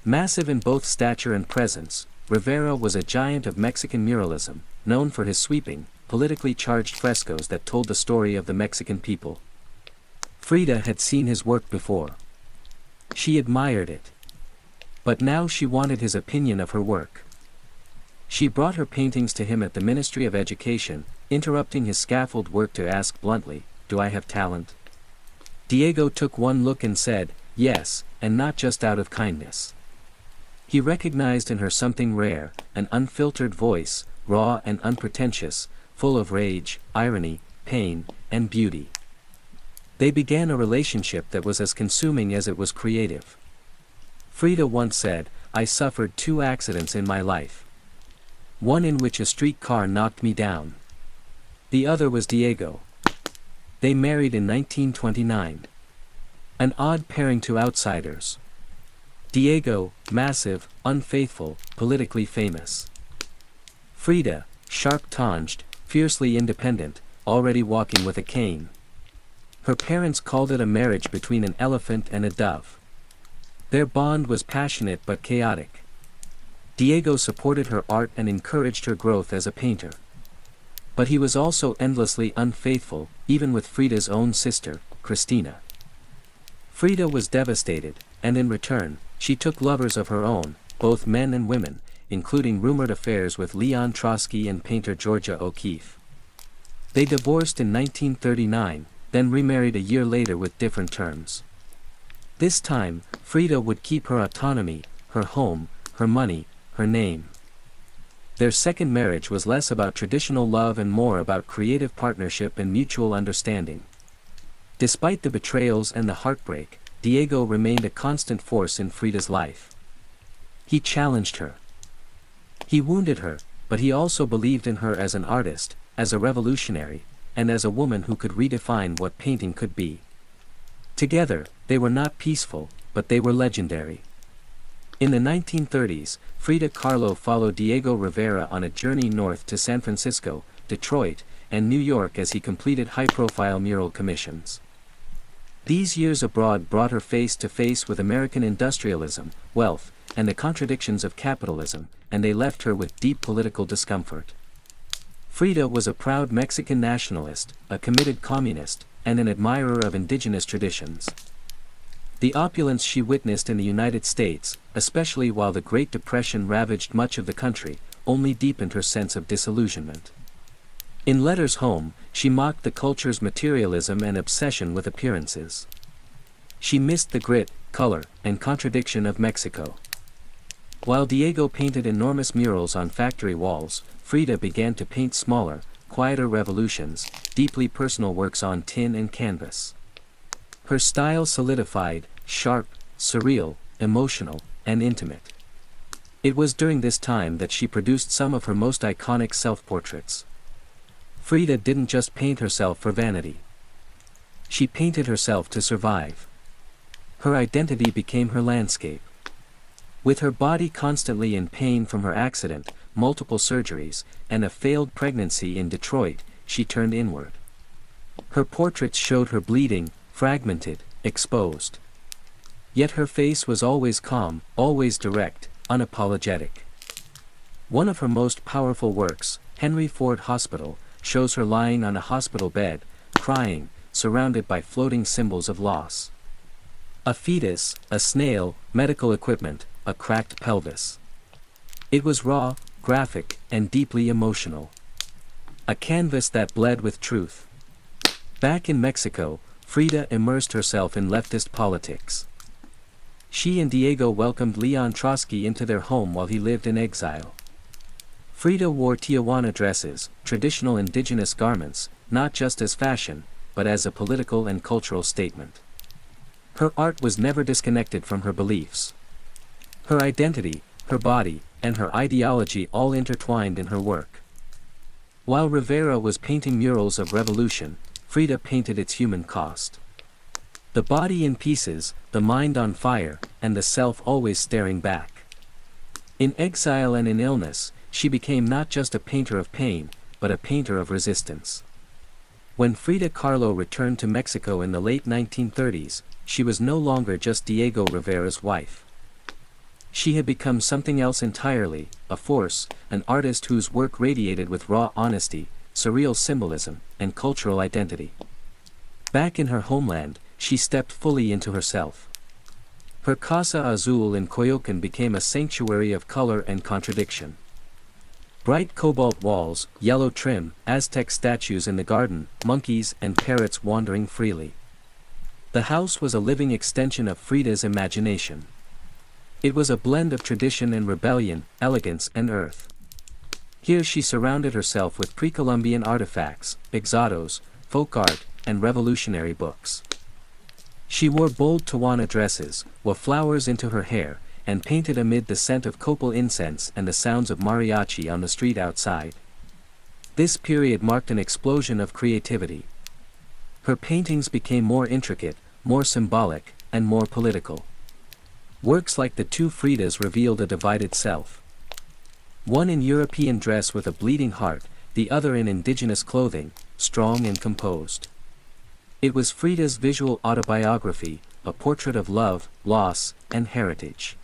Massive in both stature and presence, Rivera was a giant of Mexican muralism, known for his sweeping, politically charged frescoes that told the story of the Mexican people. Frida had seen his work before. She admired it. But now she wanted his opinion of her work. She brought her paintings to him at the Ministry of Education, interrupting his scaffold work to ask bluntly, "Do I have talent?" Diego took one look and said, "Yes, and not just out of kindness." He recognized in her something rare, an unfiltered voice, raw and unpretentious, full of rage, irony, pain, and beauty. They began a relationship that was as consuming as it was creative. Frida once said, "I suffered 2 accidents in my life. One in which a streetcar knocked me down. The other was Diego." They married in 1929. An odd pairing to outsiders. Diego, massive, unfaithful, politically famous. Frida, sharp-tongued, fiercely independent, already walking with a cane. Her parents called it a marriage between an elephant and a dove. Their bond was passionate but chaotic. Diego supported her art and encouraged her growth as a painter. But he was also endlessly unfaithful, even with Frida's own sister, Cristina. Frida was devastated, and in return, she took lovers of her own, both men and women, including rumored affairs with Leon Trotsky and painter Georgia O'Keeffe. They divorced in 1939, then remarried a year later with different terms. This time, Frida would keep her autonomy, her home, her money, her name. Their second marriage was less about traditional love and more about creative partnership and mutual understanding. Despite the betrayals and the heartbreak, Diego remained a constant force in Frida's life. He challenged her. He wounded her, but he also believed in her as an artist, as a revolutionary, and as a woman who could redefine what painting could be. Together, they were not peaceful, but they were legendary. In the 1930s, Frida Kahlo followed Diego Rivera on a journey north to San Francisco, Detroit, and New York as he completed high-profile mural commissions. These years abroad brought her face to face with American industrialism, wealth, and the contradictions of capitalism, and they left her with deep political discomfort. Frida was a proud Mexican nationalist, a committed communist, and an admirer of indigenous traditions. The opulence she witnessed in the United States, especially while the Great Depression ravaged much of the country, only deepened her sense of disillusionment. In letters home, she mocked the culture's materialism and obsession with appearances. She missed the grit, color, and contradiction of Mexico. While Diego painted enormous murals on factory walls, Frida began to paint smaller, quieter revolutions, deeply personal works on tin and canvas. Her style solidified, sharp, surreal, emotional, and intimate. It was during this time that she produced some of her most iconic self-portraits. Frida didn't just paint herself for vanity. She painted herself to survive. Her identity became her landscape. With her body constantly in pain from her accident, multiple surgeries, and a failed pregnancy in Detroit, she turned inward. Her portraits showed her bleeding, fragmented, exposed. Yet her face was always calm, always direct, unapologetic. One of her most powerful works, Henry Ford Hospital, shows her lying on a hospital bed, crying, surrounded by floating symbols of loss. A fetus, a snail, medical equipment, a cracked pelvis. It was raw, graphic, and deeply emotional. A canvas that bled with truth. Back in Mexico, Frida immersed herself in leftist politics. She and Diego welcomed Leon Trotsky into their home while he lived in exile. Frida wore Tijuana dresses, traditional indigenous garments, not just as fashion, but as a political and cultural statement. Her art was never disconnected from her beliefs. Her identity, her body, and her ideology all intertwined in her work. While Rivera was painting murals of revolution, Frida painted its human cost. The body in pieces, the mind on fire, and the self always staring back. In exile and in illness, she became not just a painter of pain, but a painter of resistance. When Frida Kahlo returned to Mexico in the late 1930s, she was no longer just Diego Rivera's wife. She had become something else entirely, a force, an artist whose work radiated with raw honesty, surreal symbolism, and cultural identity. Back in her homeland, she stepped fully into herself. Her Casa Azul in Coyoacán became a sanctuary of color and contradiction. Bright cobalt walls, yellow trim, Aztec statues in the garden, monkeys and parrots wandering freely. The house was a living extension of Frida's imagination. It was a blend of tradition and rebellion, elegance and earth. Here she surrounded herself with pre-Columbian artifacts, exodos, folk art, and revolutionary books. She wore bold Tijuana dresses, wove flowers into her hair, and painted amid the scent of copal incense and the sounds of mariachi on the street outside. This period marked an explosion of creativity. Her paintings became more intricate, more symbolic, and more political. Works like the two Fridas revealed a divided self. One in European dress with a bleeding heart, the other in indigenous clothing, strong and composed. It was Frida's visual autobiography, a portrait of love, loss, and heritage.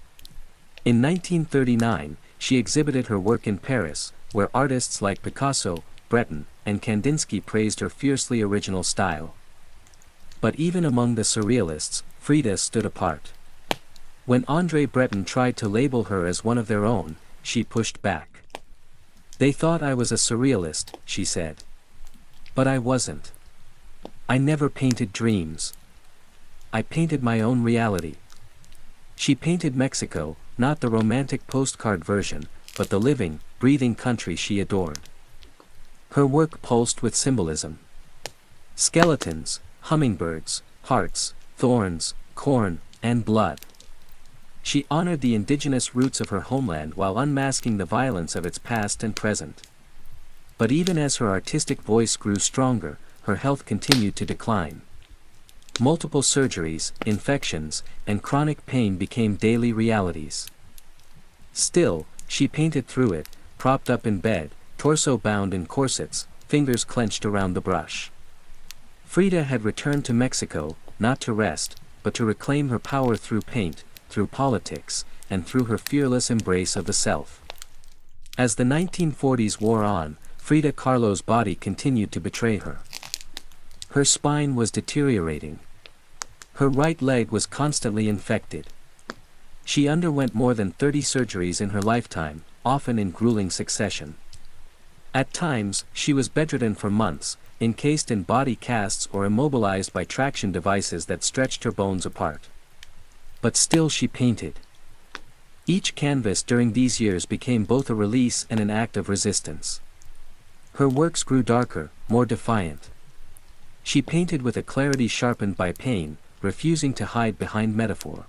In 1939, she exhibited her work in Paris, where artists like Picasso, Breton, and Kandinsky praised her fiercely original style. But even among the surrealists, Frida stood apart. When André Breton tried to label her as one of their own, she pushed back. "They thought I was a surrealist," she said. "But I wasn't. I never painted dreams. I painted my own reality." She painted Mexico, not the romantic postcard version, but the living, breathing country she adored. Her work pulsed with symbolism. Skeletons, hummingbirds, hearts, thorns, corn, and blood. She honored the indigenous roots of her homeland while unmasking the violence of its past and present. But even as her artistic voice grew stronger, her health continued to decline. Multiple surgeries, infections, and chronic pain became daily realities. Still, she painted through it, propped up in bed, torso bound in corsets, fingers clenched around the brush. Frida had returned to Mexico, not to rest, but to reclaim her power through paint, through politics, and through her fearless embrace of the self. As the 1940s wore on, Frida Kahlo's body continued to betray her. Her spine was deteriorating. Her right leg was constantly infected. She underwent more than 30 surgeries in her lifetime, often in grueling succession. At times, she was bedridden for months, encased in body casts or immobilized by traction devices that stretched her bones apart. But still she painted. Each canvas during these years became both a release and an act of resistance. Her works grew darker, more defiant. She painted with a clarity sharpened by pain, refusing to hide behind metaphor.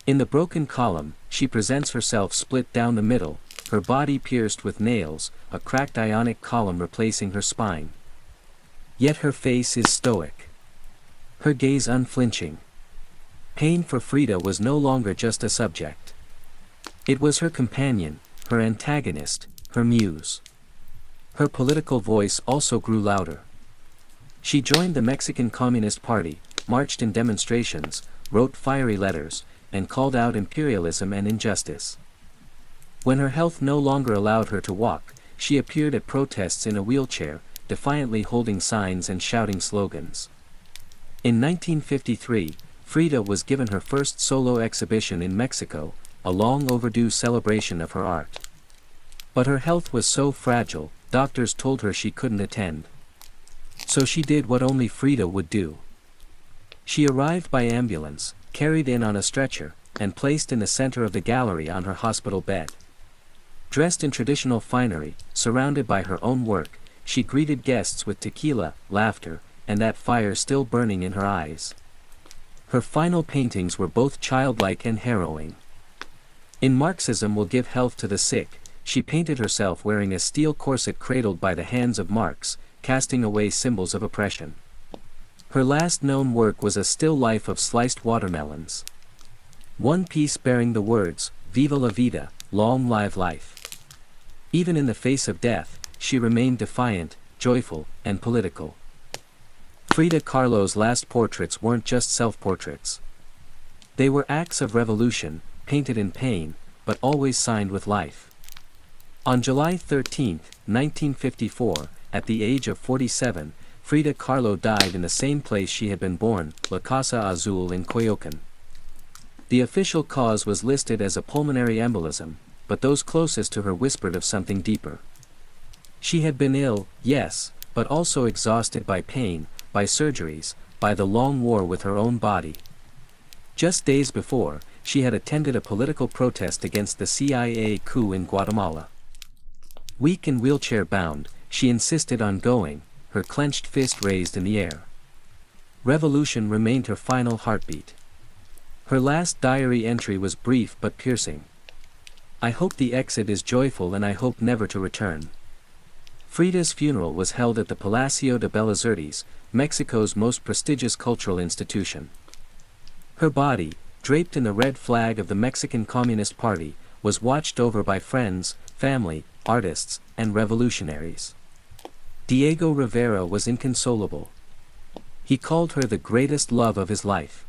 In the broken column, she presents herself split down the middle, her body pierced with nails, a cracked ionic column replacing her spine. Yet her face is stoic. Her gaze unflinching. Pain for Frida was no longer just a subject. It was her companion, her antagonist, her muse. Her political voice also grew louder. She joined the Mexican Communist Party, marched in demonstrations, wrote fiery letters, and called out imperialism and injustice. When her health no longer allowed her to walk, she appeared at protests in a wheelchair, defiantly holding signs and shouting slogans. In 1953, Frida was given her first solo exhibition in Mexico, a long overdue celebration of her art. But her health was so fragile, doctors told her she couldn't attend. So she did what only Frida would do. She arrived by ambulance, carried in on a stretcher, and placed in the center of the gallery on her hospital bed. Dressed in traditional finery, surrounded by her own work, she greeted guests with tequila, laughter, and that fire still burning in her eyes. Her final paintings were both childlike and harrowing. In Marxism Will Give Health to the Sick, she painted herself wearing a steel corset cradled by the hands of Marx, casting away symbols of oppression. Her last known work was a still life of sliced watermelons. One piece bearing the words, "Viva la vida, long live life." Even in the face of death, she remained defiant, joyful, and political. Frida Kahlo's last portraits weren't just self-portraits. They were acts of revolution, painted in pain, but always signed with life. On July 13, 1954, at the age of 47, Frida Kahlo died in the same place she had been born, La Casa Azul in Coyoacán. The official cause was listed as a pulmonary embolism, but those closest to her whispered of something deeper. She had been ill, yes, but also exhausted by pain, by surgeries, by the long war with her own body. Just days before, she had attended a political protest against the CIA coup in Guatemala. Weak and wheelchair-bound, she insisted on going, her clenched fist raised in the air. Revolution remained her final heartbeat. Her last diary entry was brief but piercing. "I hope the exit is joyful and I hope never to return." Frida's funeral was held at the Palacio de Bellas Artes, Mexico's most prestigious cultural institution. Her body, draped in the red flag of the Mexican Communist Party, was watched over by friends, family, artists, and revolutionaries. Diego Rivera was inconsolable. He called her the greatest love of his life.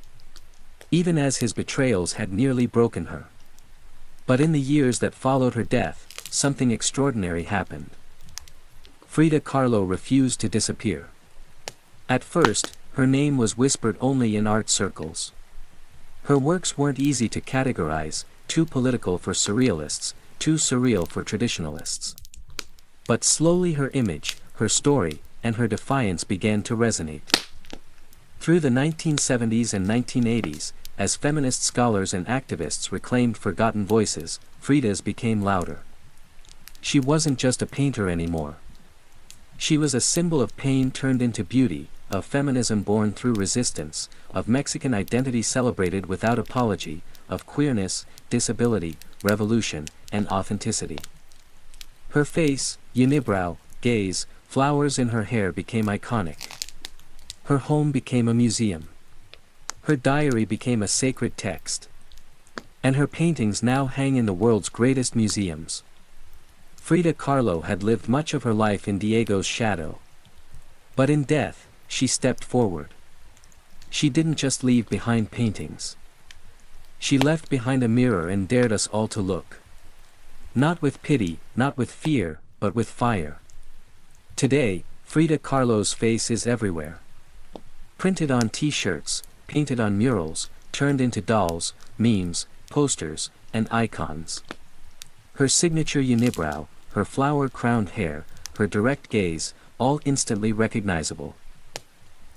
Even as his betrayals had nearly broken her. But in the years that followed her death, something extraordinary happened. Frida Kahlo refused to disappear. At first, her name was whispered only in art circles. Her works weren't easy to categorize, too political for surrealists, too surreal for traditionalists. But slowly her image, her story, and her defiance began to resonate. Through the 1970s and 1980s, as feminist scholars and activists reclaimed forgotten voices, Frida's became louder. She wasn't just a painter anymore. She was a symbol of pain turned into beauty, of feminism born through resistance, of Mexican identity celebrated without apology, of queerness, disability, revolution, and authenticity. Her face, unibrow, gaze, flowers in her hair became iconic. Her home became a museum. Her diary became a sacred text. And her paintings now hang in the world's greatest museums. Frida Kahlo had lived much of her life in Diego's shadow. But in death, she stepped forward. She didn't just leave behind paintings. She left behind a mirror and dared us all to look. Not with pity, not with fear, but with fire. Today, Frida Kahlo's face is everywhere. Printed on t-shirts, painted on murals, turned into dolls, memes, posters, and icons. Her signature unibrow, her flower-crowned hair, her direct gaze, all instantly recognizable.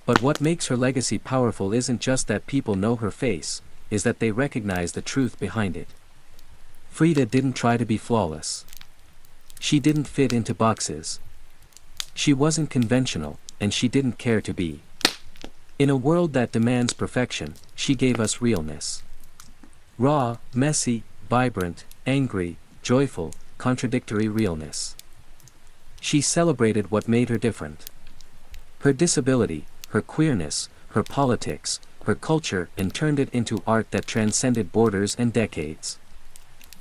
But what makes her legacy powerful isn't just that people know her face, is that they recognize the truth behind it. Frida didn't try to be flawless. She didn't fit into boxes. She wasn't conventional, and she didn't care to be. In a world that demands perfection, she gave us realness. Raw, messy, vibrant, angry, joyful, contradictory realness. She celebrated what made her different. Her disability, her queerness, her politics, her culture, and turned it into art that transcended borders and decades.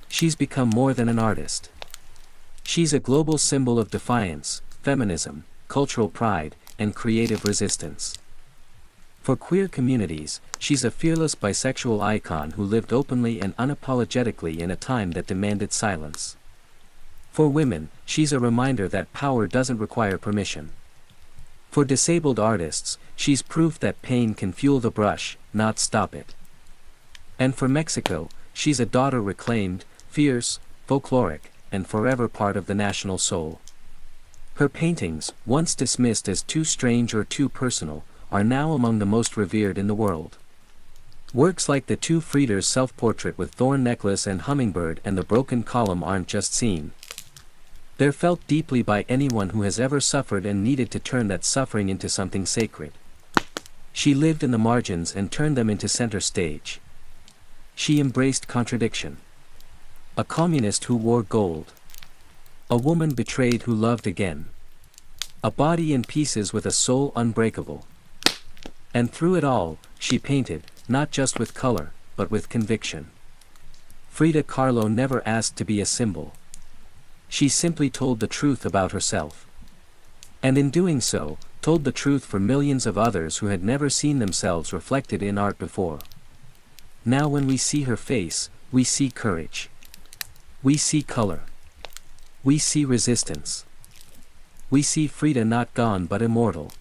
She's become more than an artist. She's a global symbol of defiance, feminism, cultural pride, and creative resistance. For queer communities, she's a fearless bisexual icon who lived openly and unapologetically in a time that demanded silence. For women, she's a reminder that power doesn't require permission. For disabled artists, she's proof that pain can fuel the brush, not stop it. And for Mexico, she's a daughter reclaimed, fierce, folkloric, and forever part of the national soul. Her paintings, once dismissed as too strange or too personal, are now among the most revered in the world. Works like the two Frida's self-portrait with thorn necklace and hummingbird and the broken column aren't just seen. They're felt deeply by anyone who has ever suffered and needed to turn that suffering into something sacred. She lived in the margins and turned them into center stage. She embraced contradiction. A communist who wore gold. A woman betrayed who loved again. A body in pieces with a soul unbreakable. And through it all, she painted, not just with color, but with conviction. Frida Kahlo never asked to be a symbol. She simply told the truth about herself. And in doing so, told the truth for millions of others who had never seen themselves reflected in art before. Now when we see her face, we see courage. We see color. We see resistance. We see Frida not gone but immortal.